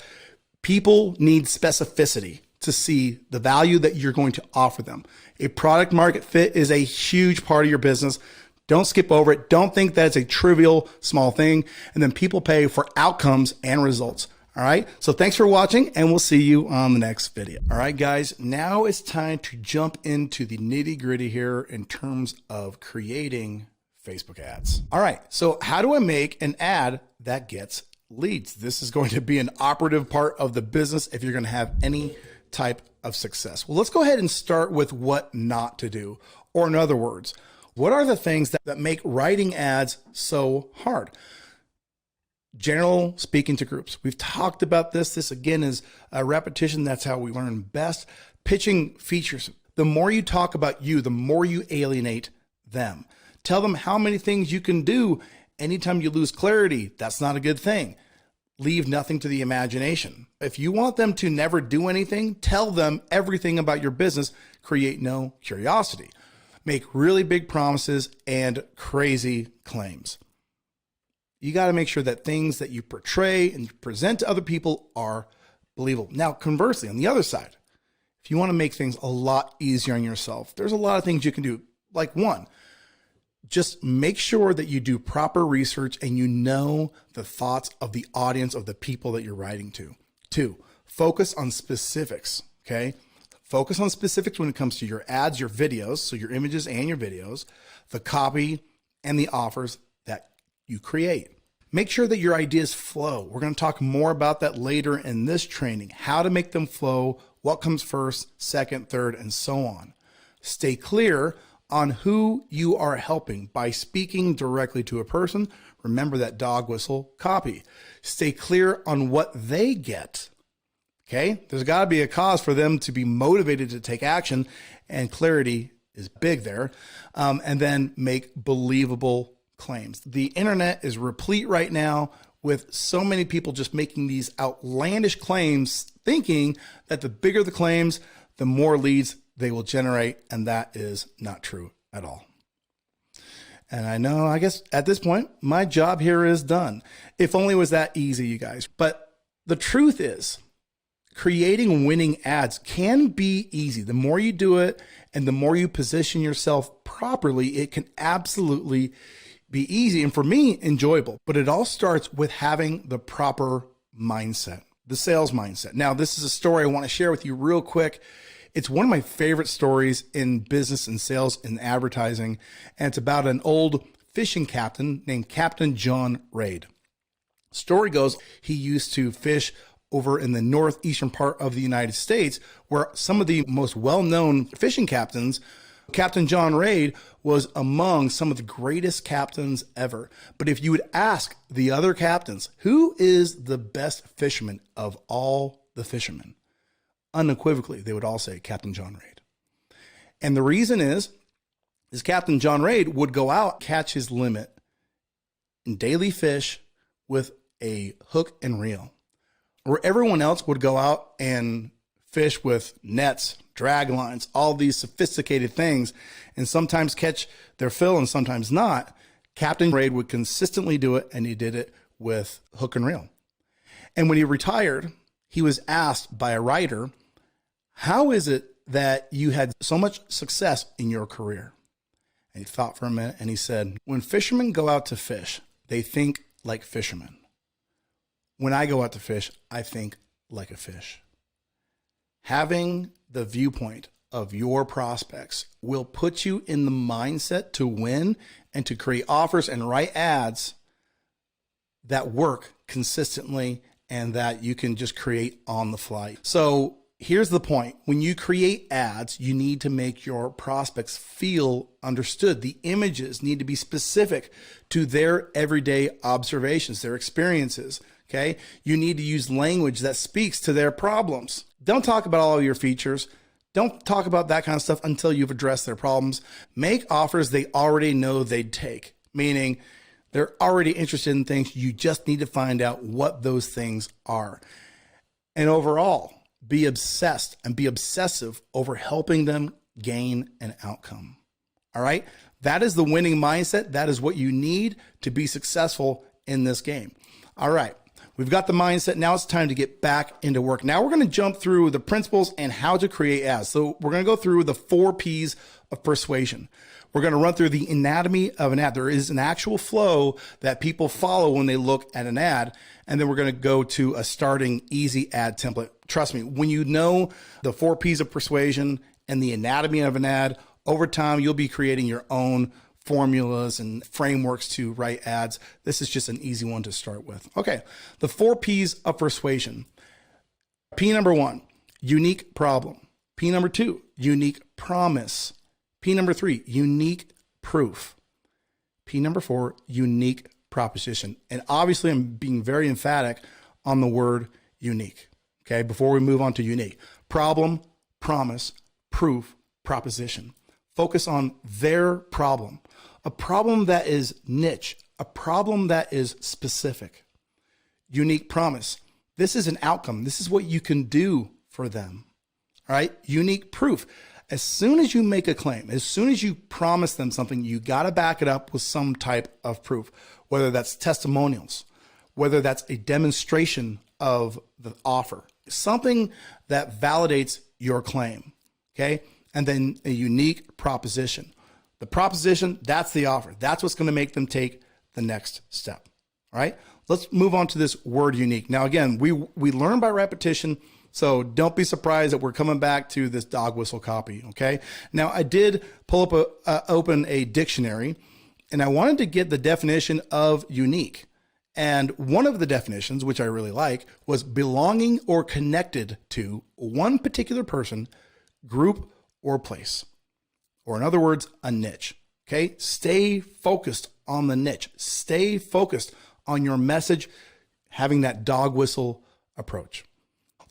People need specificity to see the value that you're going to offer them. A product market fit is a huge part of your business. Don't skip over it. Don't think that it's a trivial small thing. And then people pay for outcomes and results. All right. So thanks for watching and we'll see you on the next video. All right, guys. Now it's time to jump into the nitty gritty here in terms of creating Facebook ads. All right. So how do I make an ad that gets leads? This is going to be an operative part of the business if you're going to have any type of success. Well, let's go ahead and start with what not to do. Or in other words, what are the things that make writing ads so hard? General speaking to groups. We've talked about this. This again is a repetition. That's how we learn best. Pitching features. The more you talk about you, the more you alienate them. Tell them how many things you can do. Anytime you lose clarity, that's not a good thing. Leave nothing to the imagination. If you want them to never do anything, tell them everything about your business. Create no curiosity. Make really big promises and crazy claims. You got to make sure that things that you portray and present to other people are believable. Now, conversely, on the other side, if you want to make things a lot easier on yourself, there's a lot of things you can do. Like one, just make sure that you do proper research and you know the thoughts of the audience of the people that you're writing to. Two, focus on specifics. Okay. Focus on specifics when it comes to your ads, your videos, so your images and your videos, the copy, and the offers that you create. Make sure that your ideas flow. We're going to talk more about that later in this training, how to make them flow, what comes first, second, third, and so on. Stay clear on who you are helping by speaking directly to a person. Remember that dog whistle copy. Stay clear on what they get. Okay, there's got to be a cause for them to be motivated to take action, and clarity is big there. And then make believable claims. The internet is replete right now with so many people just making these outlandish claims, thinking that the bigger the claims, the more leads they will generate, and that is not true at all. And I know, I guess at this point, my job here is done. If only it was that easy, you guys. But the truth is, creating winning ads can be easy. The more you do it and the more you position yourself properly, it can absolutely be easy. And for me, enjoyable. But it all starts with having the proper mindset, the sales mindset. Now, this is a story I want to share with you real quick. It's one of my favorite stories in business and sales and advertising. And it's about an old fishing captain named Captain John Raid. Story goes, he used to fish over in the northeastern part of the United States, where some of the most well-known fishing captains, Captain John Raid was among some of the greatest captains ever. But if you would ask the other captains, who is the best fisherman of all the fishermen? Unequivocally, they would all say Captain John Raid. And the reason is Captain John Raid would go out, catch his limit in daily fish with a hook and reel, where everyone else would go out and fish with nets, drag lines, all these sophisticated things, and sometimes catch their fill and sometimes not. Captain Raid would consistently do it, and he did it with hook and reel. And when he retired, he was asked by a writer, how is it that you had so much success in your career? And he thought for a minute, and he said, when fishermen go out to fish, they think like fishermen. When I go out to fish, I think like a fish. Having the viewpoint of your prospects will put you in the mindset to win and to create offers and write ads that work consistently and that you can just create on the fly. So here's the point. When you create ads, you need to make your prospects feel understood. The images need to be specific to their everyday observations, their experiences. Okay. You need to use language that speaks to their problems. Don't talk about all of your features. Don't talk about that kind of stuff until you've addressed their problems. Make offers they already know they'd take, meaning they're already interested in things. You just need to find out what those things are. And overall, be obsessed and be obsessive over helping them gain an outcome. All right. That is the winning mindset. That is what you need to be successful in this game. All right. We've got the mindset. Now it's time to get back into work. Now we're going to jump through the principles and how to create ads. So we're going to go through the 4 P's of persuasion. We're going to run through the anatomy of an ad. There is an actual flow that people follow when they look at an ad. And then we're going to go to a starting easy ad template. Trust me, when you know the 4 P's of persuasion and the anatomy of an ad, over time, you'll be creating your own formulas and frameworks to write ads. This is just an easy one to start with. Okay, the 4 P's of persuasion. P number 1, unique problem. P number 2, unique promise. P number 3, unique proof. P number 4, unique proposition. And obviously, I'm being very emphatic on the word unique. Okay, before we move on to unique. Problem, promise, proof, proposition. Focus on their problem. A problem that is niche, a problem that is specific. Unique promise. This is an outcome. This is what you can do for them. All right. Unique proof. As soon as you make a claim, as soon as you promise them something, you got to back it up with some type of proof, whether that's testimonials, whether that's a demonstration of the offer, something that validates your claim. Okay. And then a unique proposition. The proposition, that's the offer. That's what's going to make them take the next step. All right. Let's move on to this word unique. Now, again, we learn by repetition So don't be surprised that we're coming back to this dog whistle copy. Okay. Now I did pull up open a dictionary, and I wanted to get the definition of unique. And one of the definitions, which I really like, was belonging or connected to one particular person, group, or place. Or in other words, a niche. Okay. Stay focused on the niche. Stay focused on your message, having that dog whistle approach.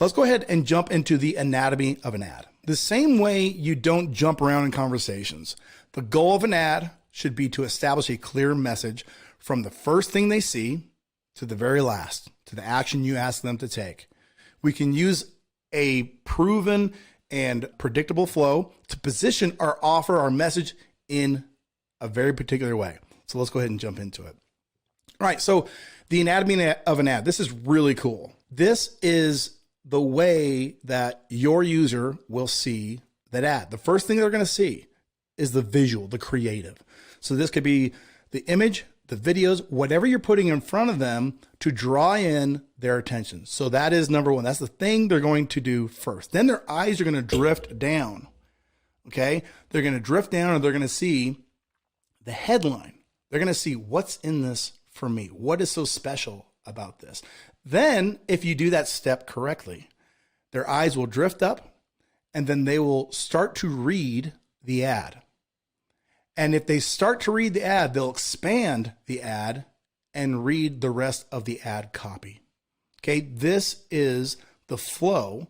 Let's go ahead and jump into the anatomy of an ad. The same way you don't jump around in conversations, the goal of an ad should be to establish a clear message from the first thing they see to the very last, to the action you ask them to take. We can use a proven and predictable flow to position our offer, our message in a very particular way. So let's go ahead and jump into it. All right, so the anatomy of an ad. This is really cool. This is the way that your user will see that ad. The first thing they're going to see is the visual, the creative. So this could be the image, the videos, whatever you're putting in front of them to draw in their attention. So that is number one. That's the thing they're going to do first. Then their eyes are going to drift down. Okay. They're going to drift down, and they're going to see the headline. They're going to see what's in this for me. What is so special about this? Then if you do that step correctly, their eyes will drift up, and then they will start to read the ad. And if they start to read the ad, they'll expand the ad and read the rest of the ad copy. Okay, this is the flow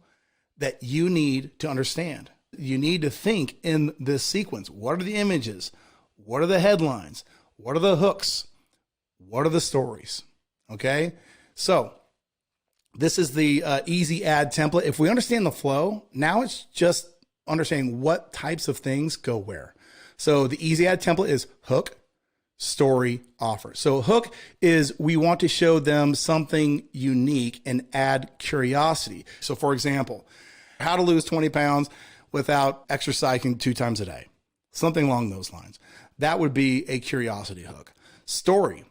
that you need to understand. You need to think in this sequence. What are the images? What are the headlines? What are the hooks? What are the stories? Okay, so this is the easy ad template. If we understand the flow, now it's just understanding what types of things go where. So the easy ad template is hook, story, offer. So hook is we want to show them something unique and add curiosity. So for example, how to lose 20 pounds without exercising 2 times a day. Something along those lines. That would be a curiosity hook. Story.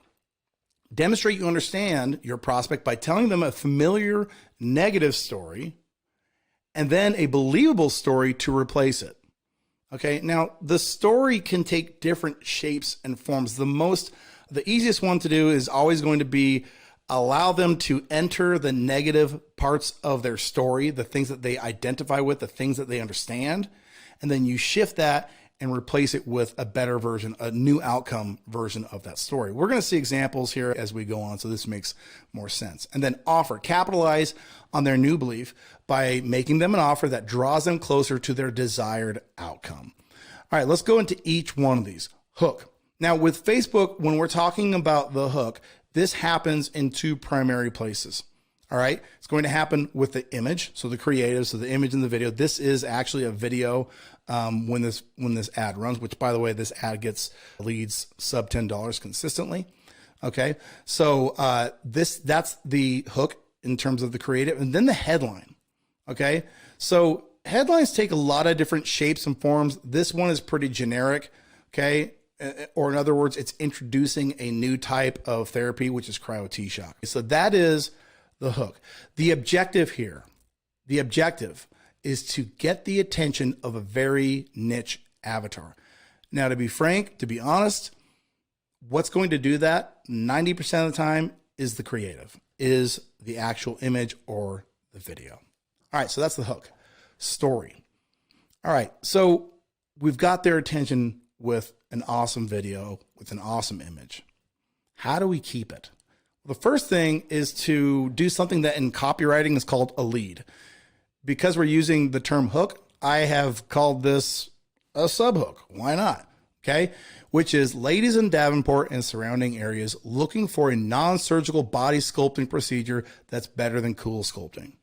Demonstrate you understand your prospect by telling them a familiar negative story and then a believable story to replace it. Okay, now the story can take different shapes and forms. The easiest one to do is always going to be allow them to enter the negative parts of their story, the things that they identify with, the things that they understand, and then you shift that and replace it with a better version, a new outcome version of that story. We're going to see examples here as we go on, so this makes more sense. And then offer, capitalize on their new belief by making them an offer that draws them closer to their desired outcome. All right, let's go into each one of these. Hook. Now with Facebook, when we're talking about the hook, this happens in 2 primary places. All right, it's going to happen with the image, so the creative, so the image and the video. This is actually a video when this ad runs, which by the way, this ad gets leads sub $10 consistently. Okay, so that's the hook in terms of the creative, and then the headline. Okay, so headlines take a lot of different shapes and forms. This one is pretty generic. Okay. Or in other words, it's introducing a new type of therapy, which is cryo T-shock. So that is the hook. The objective here, is to get the attention of a very niche avatar. Now, to be frank, to be honest, what's going to do that 90% of the time is the creative, is the actual image or the video. All right, so that's the hook. Story. All right, so we've got their attention with an awesome video, with an awesome image. How do we keep it? Well, the first thing is to do something that in copywriting is called a lead. Because we're using the term hook, I have called this a subhook. Why not? Okay. Which is ladies in Davenport and surrounding areas looking for a non-surgical body sculpting procedure that's better than cool sculpting.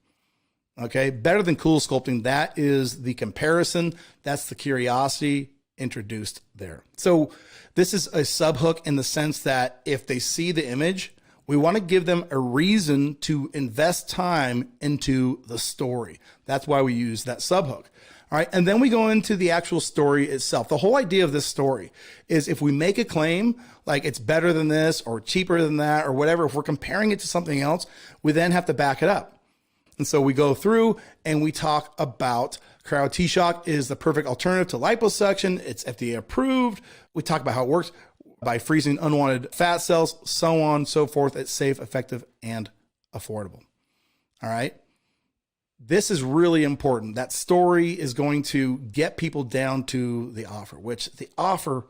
Okay. Better than cool sculpting. That is the comparison. That's the curiosity introduced there. So this is a subhook in the sense that if they see the image, we want to give them a reason to invest time into the story. That's why we use that subhook. All right. And then we go into the actual story itself. The whole idea of this story is if we make a claim like it's better than this or cheaper than that or whatever, if we're comparing it to something else, we then have to back it up. And so we go through and we talk about cryo T-shock is the perfect alternative to liposuction. It's FDA approved. We talk about how it works by freezing unwanted fat cells, so on and so forth. It's safe, effective, and affordable. All right. This is really important. That story is going to get people down to the offer, which the offer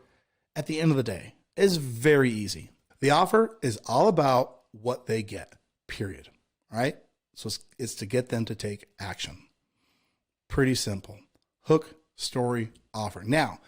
at the end of the day is very easy. The offer is all about what they get, period. All right. So it's to get them to take action. Pretty simple. Hook, story, offer. Now,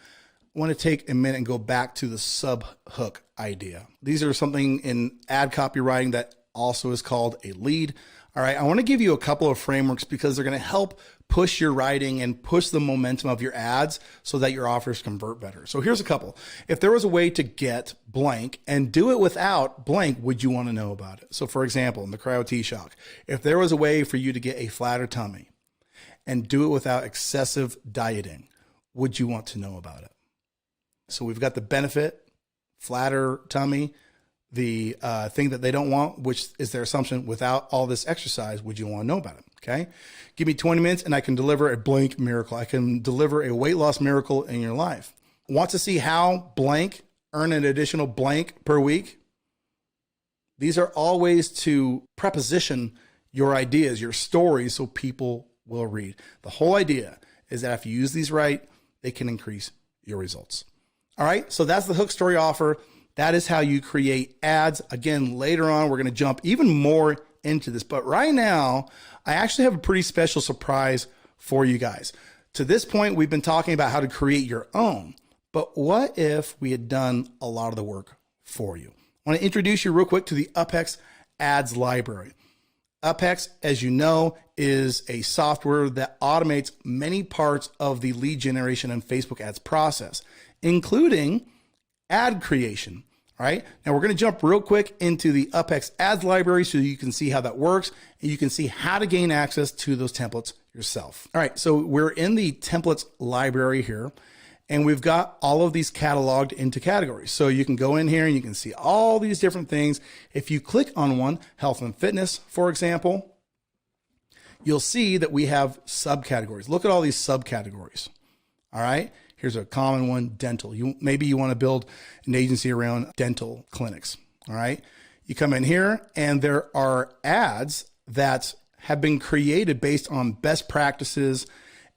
I want to take a minute and go back to the sub-hook idea. These are something in ad copywriting that also is called a lead. All right, I want to give you a couple of frameworks because they're going to help push your writing and push the momentum of your ads so that your offers convert better. So here's a couple. If there was a way to get blank and do it without blank, would you want to know about it? So for example, in the cryo T-shock, if there was a way for you to get a flatter tummy and do it without excessive dieting, would you want to know about it? So we've got the benefit, flatter tummy, the thing that they don't want, which is their assumption, without all this exercise, would you want to know about it? Okay. Give me 20 minutes and I can deliver a blank miracle. I can deliver a weight loss miracle in your life. Want to see how blank earn an additional blank per week? These are all ways to preposition your ideas, your stories, so people will read. The whole idea is that if you use these right, they can increase your results. All right. So that's the hook, story, offer. That is how you create ads. Again, later on, we're going to jump even more into this. But right now, I actually have a pretty special surprise for you guys. To this point, we've been talking about how to create your own. But what if we had done a lot of the work for you? I want to introduce you real quick to the UpHex Ads Library. UpHex, as you know, is a software that automates many parts of the lead generation and Facebook ads process, including ad creation. All right. Now we're going to jump real quick into the UpHex Ads Library so you can see how that works and you can see how to gain access to those templates yourself. All right. So we're in the templates library here and we've got all of these cataloged into categories. So you can go in here and you can see all these different things. If you click on one, health and fitness, for example, you'll see that we have subcategories. Look at all these subcategories. All right. Here's a common one, dental. Maybe you want to build an agency around dental clinics. All right. You come in here and there are ads that have been created based on best practices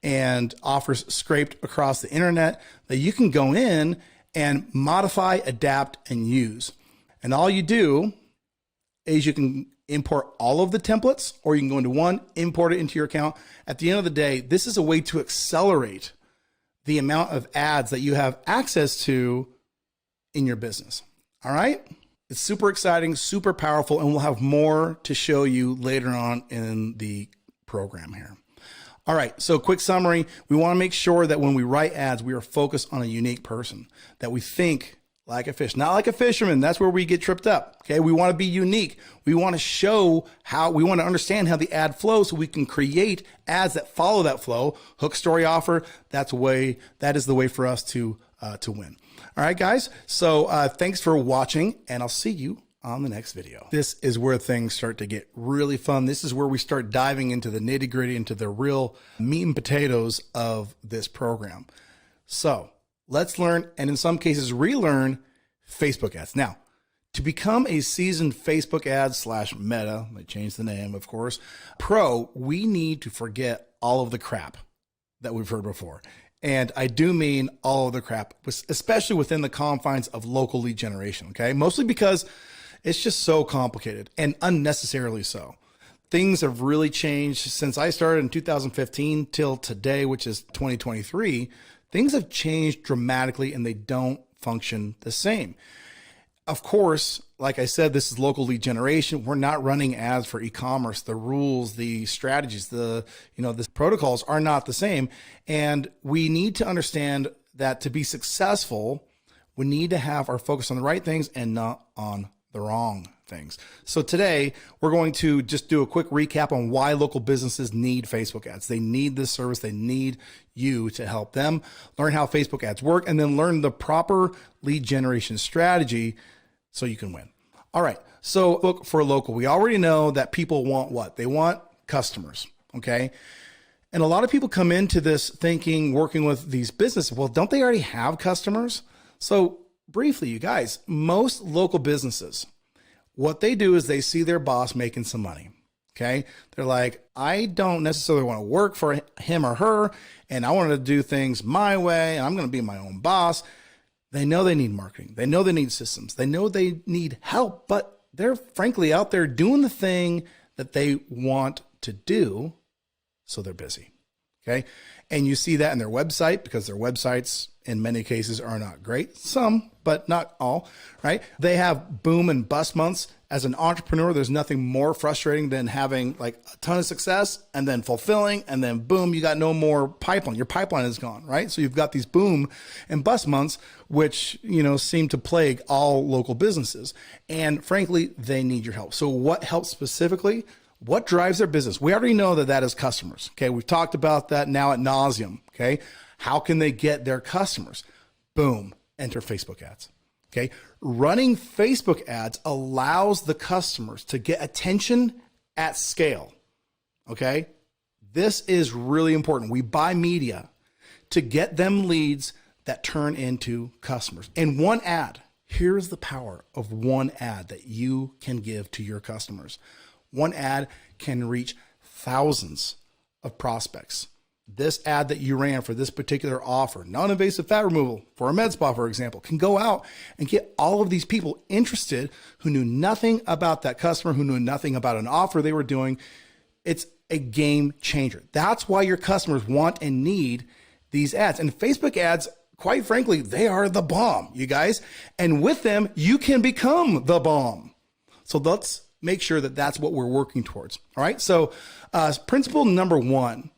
and offers scraped across the internet that you can go in and modify, adapt, and use. And all you do is you can import all of the templates or you can go into one, import it into your account. At the end of the day, this is a way to accelerate the amount of ads that you have access to in your business. All right. It's super exciting, super powerful, and we'll have more to show you later on in the program here. All right. So quick summary. We want to make sure that when we write ads, we are focused on a unique person, that we think like a fish, not like a fisherman. That's where we get tripped up. Okay. We want to be unique. We want to show how we want to understand how the ad flows so we can create ads that follow that flow. Hook, story, offer. That is the way for us to win. All right, guys. So thanks for watching and I'll see you on the next video. This is where things start to get really fun. This is where we start diving into the nitty gritty, into the real meat and potatoes of this program. So let's learn, and in some cases, relearn Facebook ads. Now, to become a seasoned Facebook ads / Meta, they changed the name, of course, pro, we need to forget all of the crap that we've heard before. And I do mean all of the crap, especially within the confines of local lead generation, okay? Mostly because it's just so complicated and unnecessarily so. Things have really changed since I started in 2015 till today, which is 2023. Things have changed dramatically and they don't function the same. Of course, like I said, this is local lead generation. We're not running ads for e-commerce. The rules, the strategies, the protocols are not the same. And we need to understand that to be successful, we need to have our focus on the right things and not on the wrong things. So today we're going to just do a quick recap on why local businesses need Facebook ads. They need this service. They need you to help them learn how Facebook ads work and then learn the proper lead generation strategy so you can win. All right. So look for local. We already know that people want what? They want customers. Okay. And a lot of people come into this thinking, working with these businesses, well, don't they already have customers? So briefly, you guys, most local businesses, what they do is they see their boss making some money. Okay. They're like, I don't necessarily want to work for him or her, and I want to do things my way. And I'm going to be my own boss. They know they need marketing. They know they need systems. They know they need help, but they're frankly out there doing the thing that they want to do. So they're busy. Okay. And you see that in their website, because their websites in many cases are not great. Some, but not all, right? They have boom and bust months. As an entrepreneur, there's nothing more frustrating than having like a ton of success and then fulfilling, and then boom, you got no more pipeline. Your pipeline is gone, right? So you've got these boom and bust months, which, seem to plague all local businesses. And frankly, they need your help. So what helps specifically? What drives their business? We already know that is customers. Okay. We've talked about that now ad nauseum. Okay. How can they get their customers? Boom. Enter Facebook ads. Okay. Running Facebook ads allows the customers to get attention at scale. Okay. This is really important. We buy media to get them leads that turn into customers. And one ad, here's the power of one ad that you can give to your customers. One ad can reach thousands of prospects. This ad that you ran for this particular offer, non-invasive fat removal for a med spa, for example, can go out and get all of these people interested who knew nothing about that customer, who knew nothing about an offer they were doing. It's a game changer. That's why your customers want and need these ads. And Facebook ads, quite frankly, they are the bomb, you guys. And with them, you can become the bomb. So let's make sure that that's what we're working towards. All right. So principle number one,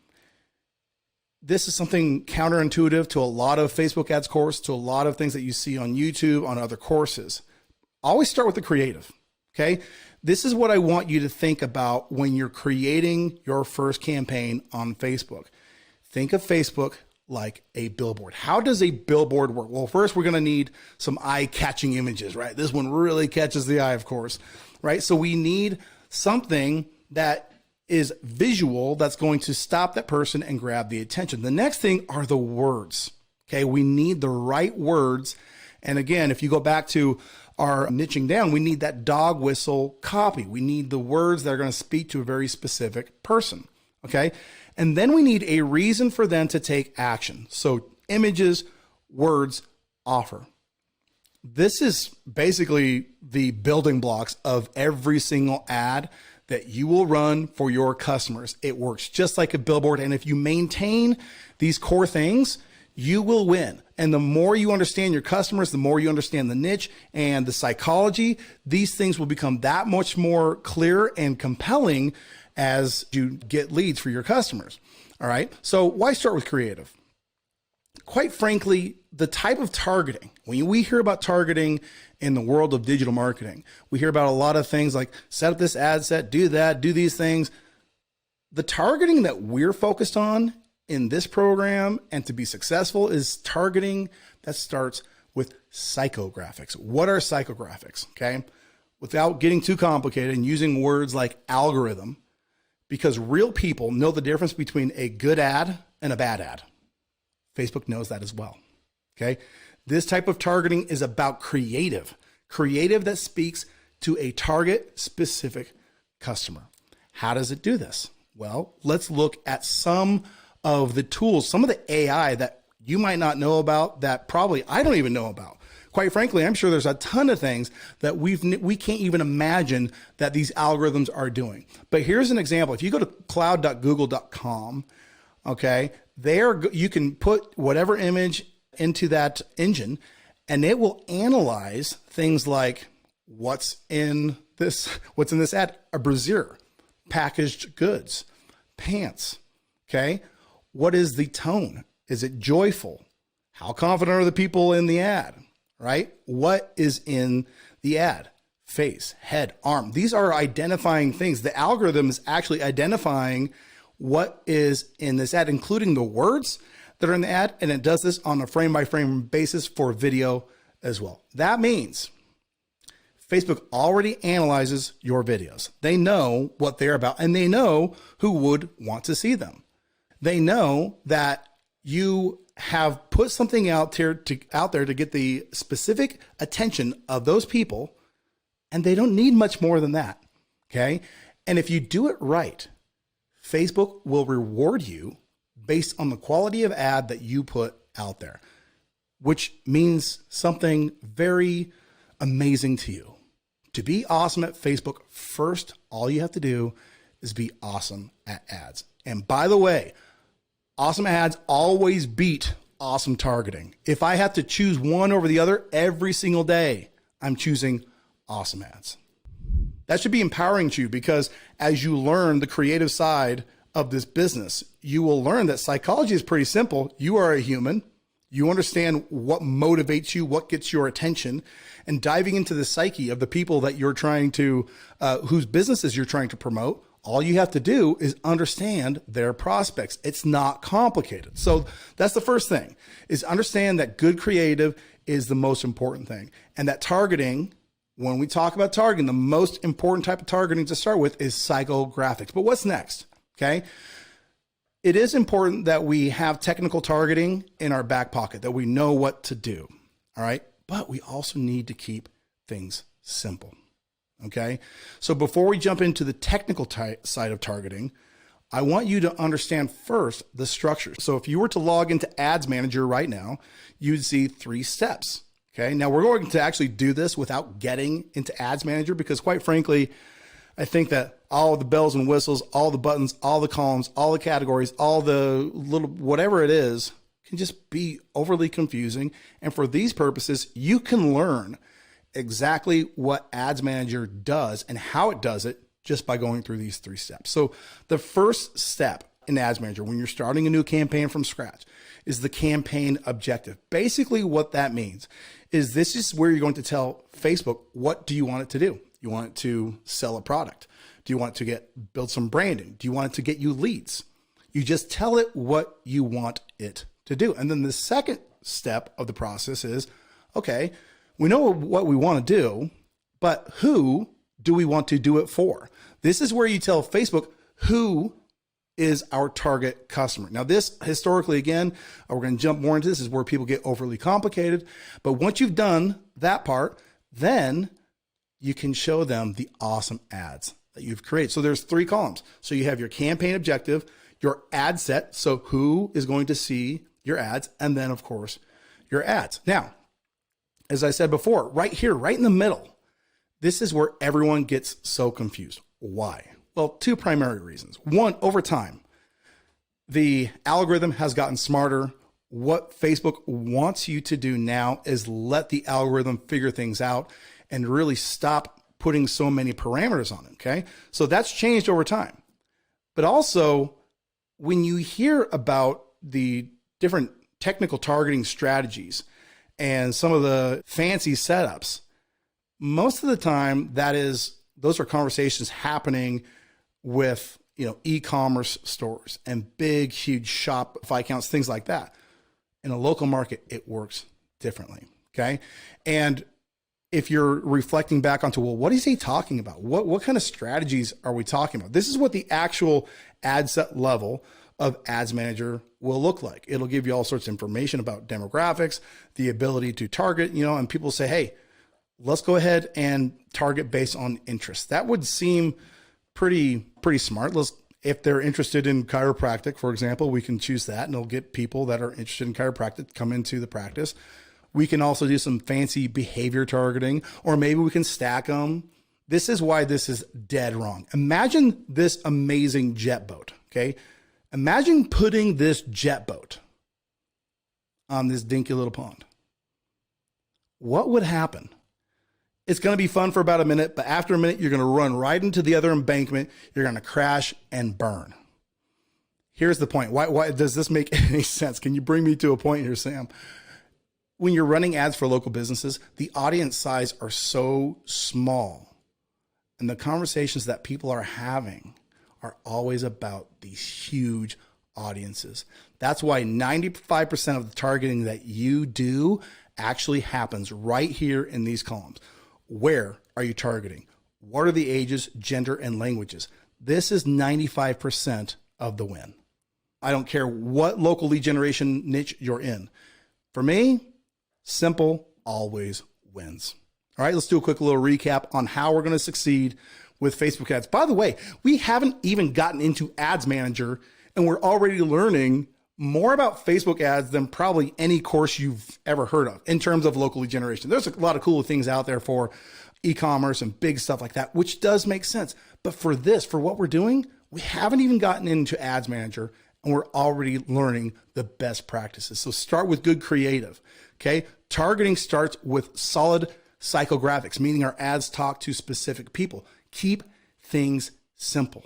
this is something counterintuitive to a lot of Facebook ads course, to a lot of things that you see on YouTube, on other courses. Always start with the creative. Okay. This is what I want you to think about when you're creating your first campaign on Facebook. Think of Facebook like a billboard. How does a billboard work? Well, first we're going to need some eye-catching images, right? This one really catches the eye, of course, right? So we need something that is visual that's going to stop that person and grab the attention. The next thing are the words. Okay. We need the right words. And again, if you go back to our niching down, we need that dog whistle copy. We need the words that are going to speak to a very specific person. Okay. And then we need a reason for them to take action. So images, words, offer. This is basically the building blocks of every single ad that you will run for your customers. It works just like a billboard. And if you maintain these core things, you will win. And the more you understand your customers, the more you understand the niche and the psychology, these things will become that much more clear and compelling as you get leads for your customers. All right. So why start with creative? Quite frankly, the type of targeting, when we hear about targeting in the world of digital marketing, we hear about a lot of things like set up this ad set, do that, do these things. The targeting that we're focused on in this program and to be successful is targeting that starts with psychographics. What are psychographics? Okay. Without getting too complicated and using words like algorithm, because real people know the difference between a good ad and a bad ad. Facebook knows that as well. Okay. This type of targeting is about creative that speaks to a target specific customer. How does it do this? Well, let's look at some of the tools, some of the AI that you might not know about, that probably I don't even know about. Quite frankly, I'm sure there's a ton of things that we can't even imagine that these algorithms are doing. But here's an example. If you go to cloud.google.com, okay, there you can put whatever image into that engine and it will analyze things like what's in this ad, a brassiere, packaged goods, pants, okay? What is the tone? Is it joyful? How confident are the people in the ad? Right? What is in the ad? Face, head, arm. These are identifying things. The algorithm is actually identifying what is in this ad, including the words that are in the ad. And it does this on a frame by frame basis for video as well. That means Facebook already analyzes your videos. They know what they're about, and they know who would want to see them. They know that you have put something out there to get the specific attention of those people, and they don't need much more than that. Okay. And if you do it right, Facebook will reward you based on the quality of ad that you put out there, which means something very amazing to you. To be awesome at Facebook, first, all you have to do is be awesome at ads. And by the way, awesome ads always beat awesome targeting. If I have to choose one over the other every single day, I'm choosing awesome ads. That should be empowering to you, because as you learn the creative side of this business, you will learn that psychology is pretty simple. You are a human. You understand what motivates you, what gets your attention, and diving into the psyche of the people that you're trying to, whose businesses you're trying to promote. All you have to do is understand their prospects. It's not complicated. So that's the first thing, is understand that good creative is the most important thing. And that targeting, when we talk about targeting, the most important type of targeting to start with is psychographics. But what's next? Okay. It is important that we have technical targeting in our back pocket, that we know what to do. All right. But we also need to keep things simple. Okay. So before we jump into the technical side of targeting, I want you to understand first the structure. So if you were to log into Ads Manager right now, you'd see 3 steps. Okay. Now we're going to actually do this without getting into Ads Manager, because quite frankly, I think that all the bells and whistles, all the buttons, all the columns, all the categories, all the little, whatever it is, can just be overly confusing. And for these purposes, you can learn exactly what Ads Manager does and how it does it just by going through these 3 steps. So the first step in Ads Manager, when you're starting a new campaign from scratch, is the campaign objective. Basically what that means is this is where you're going to tell Facebook, what do you want it to do? You want it to sell a product? Do you want it to build some branding? Do you want it to get you leads? You just tell it what you want it to do. And then the second step of the process is, okay, we know what we want to do, but who do we want to do it for? This is where you tell Facebook who is our target customer. Now this historically, again, we're going to jump more into this, is where people get overly complicated. But once you've done that part, then you can show them the awesome ads that you've created. So there's 3 columns. So you have your campaign objective, your ad set, so who is going to see your ads, and then of course your ads. Now, as I said before, right here, right in the middle, this is where everyone gets so confused. Why? Well, 2 primary reasons. One, over time, the algorithm has gotten smarter. What Facebook wants you to do now is let the algorithm figure things out and really stop putting so many parameters on it. Okay. So that's changed over time. But also, when you hear about the different technical targeting strategies and some of the fancy setups, most of the time those are conversations happening with, e-commerce stores and big, huge Shopify accounts, things like that. In a local market, it works differently. Okay. And if you're reflecting back onto, well, what is he talking about? What kind of strategies are we talking about? This is what the actual ad set level of Ads Manager will look like. It'll give you all sorts of information about demographics, the ability to target, and people say, hey, let's go ahead and target based on interest. That would seem pretty smart. If they're interested in chiropractic, for example, we can choose that and it'll get people that are interested in chiropractic to come into the practice. We can also do some fancy behavior targeting, or maybe we can stack them. This is why this is dead wrong. Imagine this amazing jet boat. Okay. Imagine putting this jet boat on this dinky little pond. What would happen? It's going to be fun for about a minute, but after a minute, you're going to run right into the other embankment. You're going to crash and burn. Here's the point. Why does this make any sense? Can you bring me to a point here, Sam? When you're running ads for local businesses, the audience size are so small, and the conversations that people are having are always about these huge audiences. That's why 95% of the targeting that you do actually happens right here in these columns. Where are you targeting? What are the ages, gender, and languages? This is 95% of the win. I don't care what local lead generation niche you're in. For me, simple always wins. All right, let's do a quick little recap on how we're going to succeed with Facebook ads. By the way, we haven't even gotten into Ads Manager, and we're already learning more about Facebook ads than probably any course you've ever heard of in terms of local lead generation. There's a lot of cool things out there for e-commerce and big stuff like that, which does make sense. But for this, for what we're doing, we haven't even gotten into Ads Manager, and we're already learning the best practices. So start with good creative, okay? Targeting starts with solid psychographics, meaning our ads talk to specific people. Keep things simple.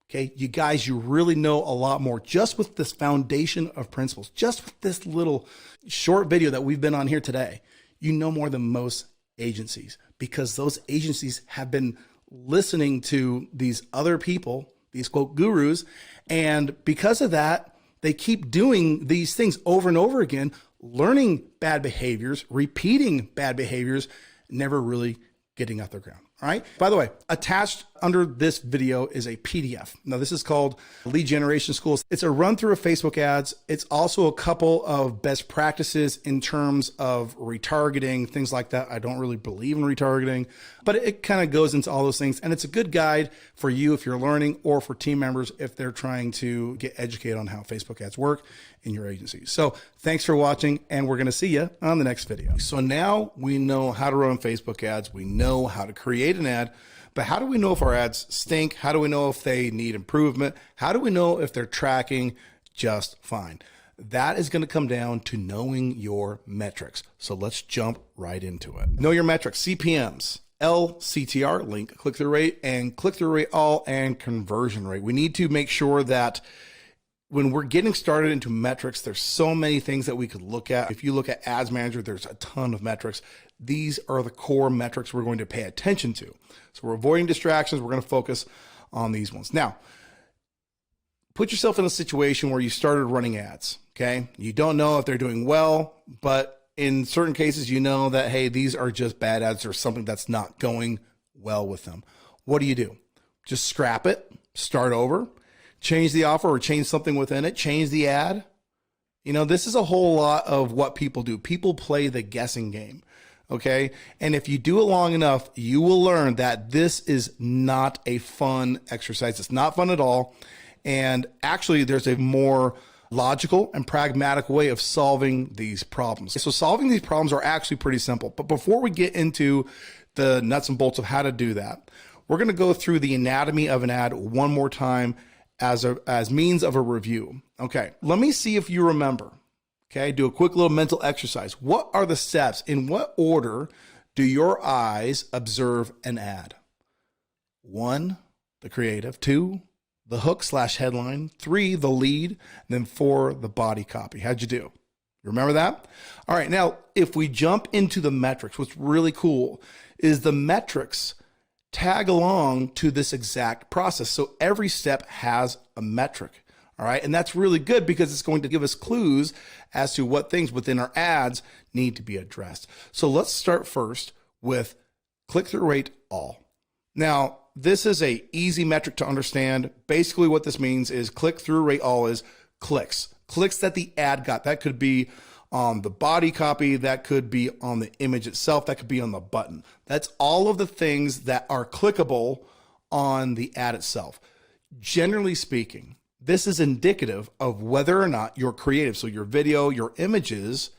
Okay, you guys, you really know a lot more just with this foundation of principles, just with this little short video that we've been on here today. You know more than most agencies because those agencies have been listening to these other people, these quote gurus. And because of that, they keep doing these things over and over again, learning bad behaviors, repeating bad behaviors, never really getting off their ground. All right. By the way, attached under this video is a PDF. Now, this is called Lead Generation Schools. It's a run through of Facebook ads. It's also a couple of best practices in terms of retargeting, things like that. I don't really believe in retargeting, but it kind of goes into all those things. And it's a good guide for you if you're learning or for team members if they're trying to get educated on how Facebook ads work in your agency. So thanks for watching, and we're going to see you on the next video. So now we know how to run Facebook ads. We know how to create an ad, but how do we know if our ads stink? How do we know if they need improvement? How do we know if they're tracking just fine? That is going to come down to knowing your metrics. So let's jump right into it. Know your metrics, CPMs, LCTR, link click-through rate, and click-through rate all, and conversion rate. We need to make sure that when we're getting started into metrics, there's so many things that we could look at. If you look at Ads Manager, there's a ton of metrics. These are the core metrics we're going to pay attention to. So we're avoiding distractions. We're going to focus on these ones. Now, put yourself in a situation where you started running ads, okay? You don't know if they're doing well, but in certain cases, you know that, hey, these are just bad ads or something that's not going well with them. What do? Just scrap it, start over, change the offer or change something within it, change the ad. You know, this is a whole lot of what people do. People play the guessing game, okay? And if you do it long enough, you will learn that this is not a fun exercise. It's not fun at all. And actually, there's a more logical and pragmatic way of solving these problems. So solving these problems are actually pretty simple. But before we get into the nuts and bolts of how to do that, we're going to go through the anatomy of an ad one more time as means of a review. Okay, let me see if you remember. Okay, do a quick little mental exercise. What are the steps? In what order do your eyes observe an ad? 1, the creative. 2, the hook/headline. 3, the lead. And then 4, the body copy. How'd you do? You remember that? All right, now if we jump into the metrics, what's really cool is the metrics tag along to this exact process. So every step has a metric. All right. And that's really good because it's going to give us clues as to what things within our ads need to be addressed. So let's start first with click-through rate all. Now, this is a easy metric to understand. Basically what this means is click-through rate all is clicks that the ad got. That could be on the body copy, that could be on the image itself, that could be on the button. That's all of the things that are clickable on the ad itself. Generally speaking, this is indicative of whether or not your creative, so your video, your images,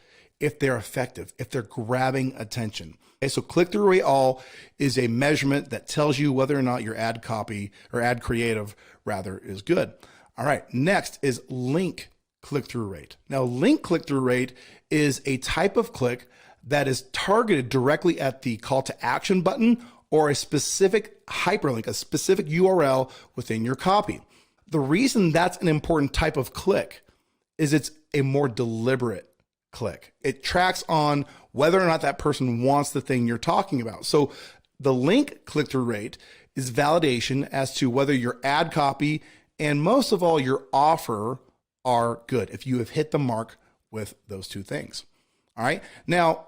if they're effective, if they're grabbing attention. Okay, so click-through rate all is a measurement that tells you whether or not your ad copy or ad creative rather is good. All right, next is link click-through rate. Now, link click-through rate is a type of click that is targeted directly at the call to action button or a specific hyperlink, a specific URL within your copy. The reason that's an important type of click is it's a more deliberate click. It tracks on whether or not that person wants the thing you're talking about. So the link click-through rate is validation as to whether your ad copy and most of all your offer are good, if you have hit the mark with those two things. All right. Now,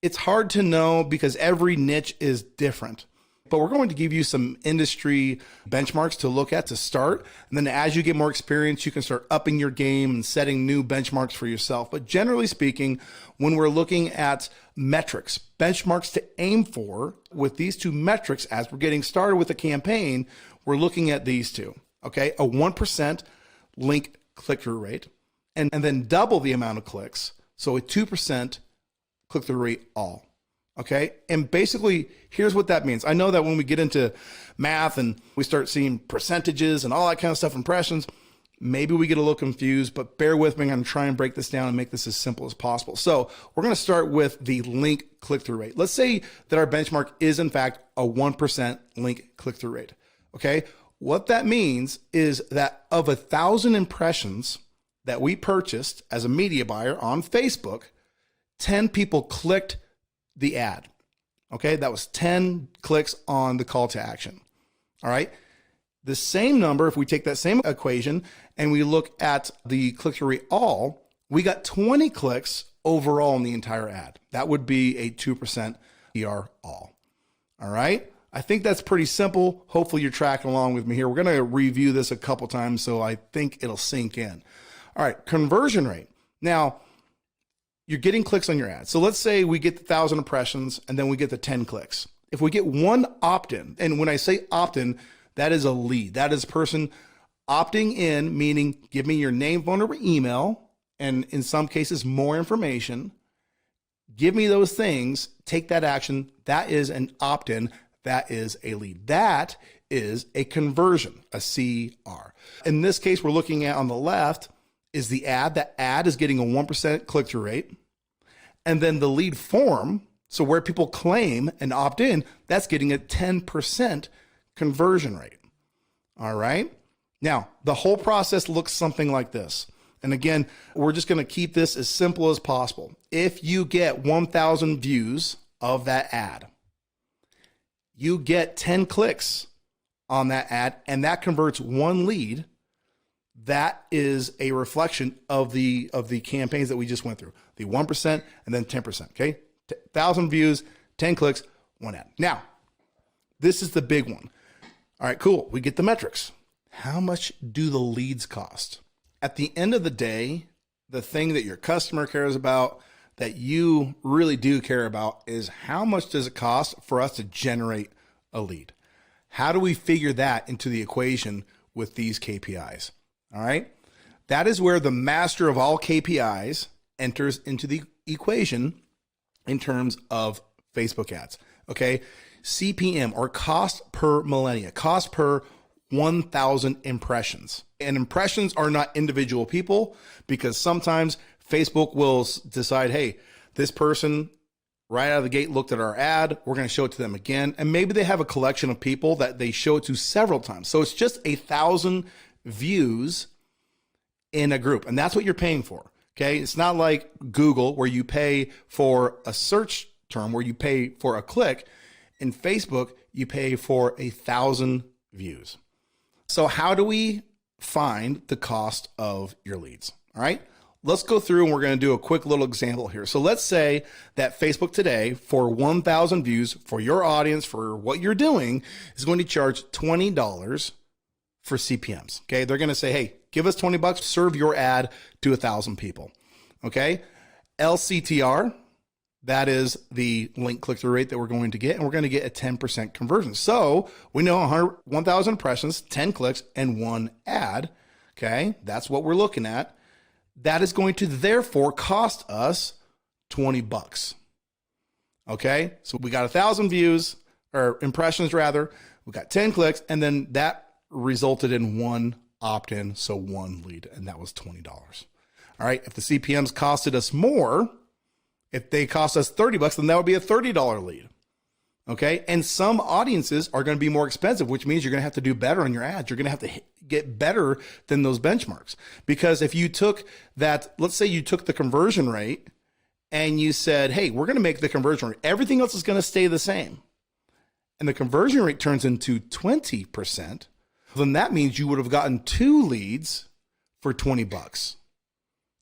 It's hard to know because every niche is different. But we're going to give you some industry benchmarks to look at to start. And then as you get more experience, you can start upping your game and setting new benchmarks for yourself. But generally speaking, when we're looking at metrics, benchmarks to aim for with these two metrics, as we're getting started with a campaign, we're looking at these two, okay? A 1% link click-through rate, and then double the amount of clicks. So a 2% click-through rate all. Okay. And basically, here's what that means. I know that when we get into math and we start seeing percentages and all that kind of stuff, impressions, maybe we get a little confused, but bear with me. I'm going to try and break this down and make this as simple as possible. So we're going to start with the link click-through rate. Let's say that our benchmark is in fact a 1% link click-through rate. Okay. What that means is that of 1,000 impressions that we purchased as a media buyer on Facebook, 10 people clicked the ad. Okay, that was 10 clicks on the call to action. All right. The same number, if we take that same equation and we look at the click-through rate all, we got 20 clicks overall in the entire ad. That would be a 2% ER all. All right. I think that's pretty simple. Hopefully you're tracking along with me here. We're going to review this a couple times so I think it'll sink in. All right. Conversion rate. Now, you're getting clicks on your ad. So let's say we get the 1,000 impressions and then we get the 10 clicks. If we get one opt-in, and when I say opt-in, that is a lead. That is a person opting in, meaning give me your name, phone number, email, and in some cases, more information. Give me those things, take that action. That is an opt-in. That is a lead. That is a conversion, a CR. In this case, we're looking at on the left, is the ad. That ad is getting a 1% click-through rate. And then the lead form, so where people claim and opt in, that's getting a 10% conversion rate. All right. Now, the whole process looks something like this. And again, we're just going to keep this as simple as possible. If you get 1,000 views of that ad, you get 10 clicks on that ad, and that converts one lead. That is a reflection of the campaigns that we just went through, the 1% and then 10%. Okay, 1,000 views, 10 clicks, one ad. Now, this is the big one. All right, cool. We get the metrics. How much do the leads cost? At the end of the day, the thing that your customer cares about, that you really do care about, is how much does it cost for us to generate a lead? How do we figure that into the equation with these KPIs? All right. That is where the master of all KPIs enters into the equation in terms of Facebook ads. Okay. CPM, or cost per millennia, cost per 1,000 impressions. And impressions are not individual people, because sometimes Facebook will decide, hey, this person right out of the gate looked at our ad. We're going to show it to them again. And maybe they have a collection of people that they show it to several times. So it's just 1,000 views in a group. And that's what you're paying for. Okay. It's not like Google where you pay for a search term, where you pay for a click. In Facebook, you pay for 1,000 views. So how do we find the cost of your leads? All right. Let's go through and we're going to do a quick little example here. So let's say that Facebook today, for 1,000 views for your audience, for what you're doing, is going to charge $20 for CPMs. Okay. They're going to say, hey, give us $20, serve your ad to 1,000 people. Okay. LCTR, that is the link click-through rate that we're going to get, and we're going to get a 10% conversion. So we know 1,000 impressions, 10 clicks, and one ad. Okay. That's what we're looking at. That is going to therefore cost us $20. Okay. So we got 1,000 views, or impressions rather. We got 10 clicks, and then that resulted in one opt-in. So one lead, and that was $20. All right. If the CPMs costed us more, if they cost us $30, then that would be a $30 lead. Okay. And some audiences are going to be more expensive, which means you're going to have to do better on your ads. You're going to have to get better than those benchmarks. Because if you took that, let's say you took the conversion rate and you said, hey, we're going to make the conversion rate, everything else is going to stay the same, and the conversion rate turns into 20%, then that means you would have gotten 2 leads for $20.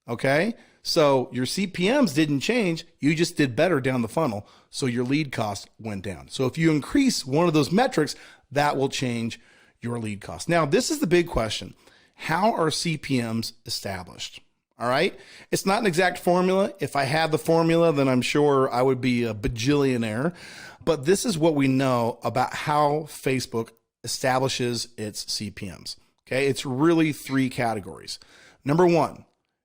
Okay. So your CPMs didn't change. You just did better down the funnel. So your lead cost went down. So if you increase one of those metrics, that will change your lead cost. Now, this is the big question. How are CPMs established? All right. It's not an exact formula. If I had the formula, then I'm sure I would be a bajillionaire. But this is what we know about how Facebook establishes its CPMs. Okay. It's really 3 categories. Number 1,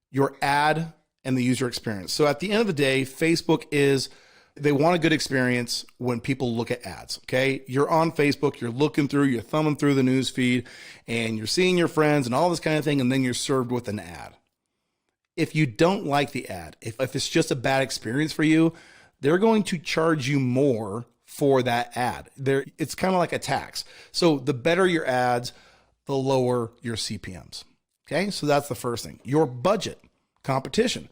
your ad and the user experience. So at the end of the day, Facebook they want a good experience when people look at ads. Okay. You're on Facebook, you're looking through, you're thumbing through the news feed, and you're seeing your friends and all this kind of thing. And then you're served with an ad. If you don't like the ad, if it's just a bad experience for you, they're going to charge you more for that ad. It's kind of like a tax. So the better your ads, the lower your CPMs. Okay. So that's the first thing. Your budget, competition.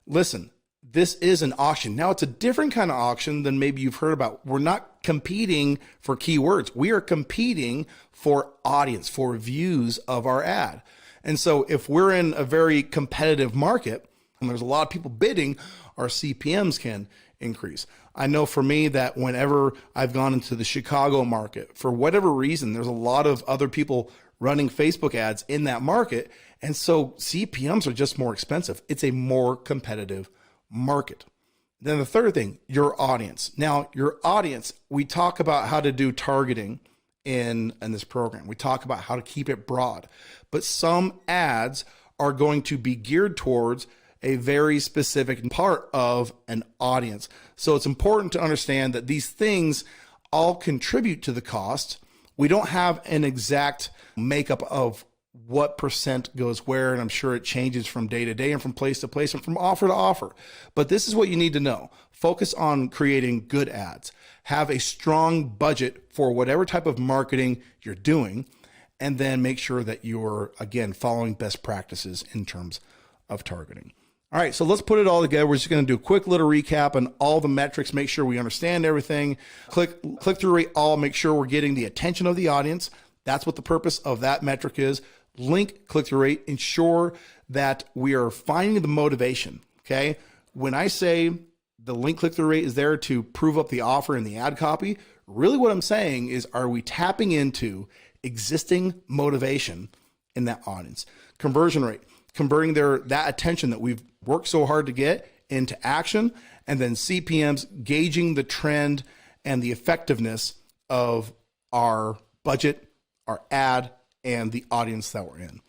Listen, this is an auction. Now it's a different kind of auction than maybe you've heard about. We're not competing for keywords. We are competing for audience, for views of our ad. And so if we're in a very competitive market and there's a lot of people bidding, our CPMs can increase. I know for me that whenever I've gone into the Chicago market, for whatever reason, there's a lot of other people running Facebook ads in that market. And so CPMs are just more expensive. It's a more competitive market. Then the third thing, your audience. Now, your audience, we talk about how to do targeting in this program. We talk about how to keep it broad, but some ads are going to be geared towards a very specific part of an audience. So it's important to understand that these things all contribute to the cost. We don't have an exact makeup of what percent goes where, and I'm sure it changes from day to day and from place to place and from offer to offer. But this is what you need to know. Focus on creating good ads. Have a strong budget for whatever type of marketing you're doing, and then make sure that you're, again, following best practices in terms of targeting. All right, so let's put it all together. We're just going to do a quick little recap on all the metrics, make sure we understand everything. Click-through rate all, make sure we're getting the attention of the audience. That's what the purpose of that metric is. Link click-through rate, ensure that we are finding the motivation, okay? When I say the link click-through rate is there to prove up the offer in the ad copy, really what I'm saying is, are we tapping into existing motivation in that audience? Conversion rate, converting that attention that we've worked so hard to get into action, and then CPMs, gauging the trend and the effectiveness of our budget, our ad, and the audience that we're in.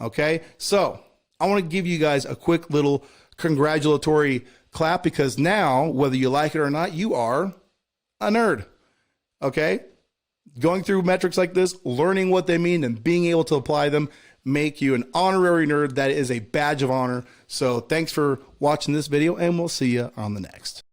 Okay, so I want to give you guys a quick little congratulatory clap, because now, whether you like it or not, you are a nerd. Okay, going through metrics like this, learning what they mean and being able to apply them make you an honorary nerd. That is a badge of honor. So thanks for watching this video, and we'll see you on the next.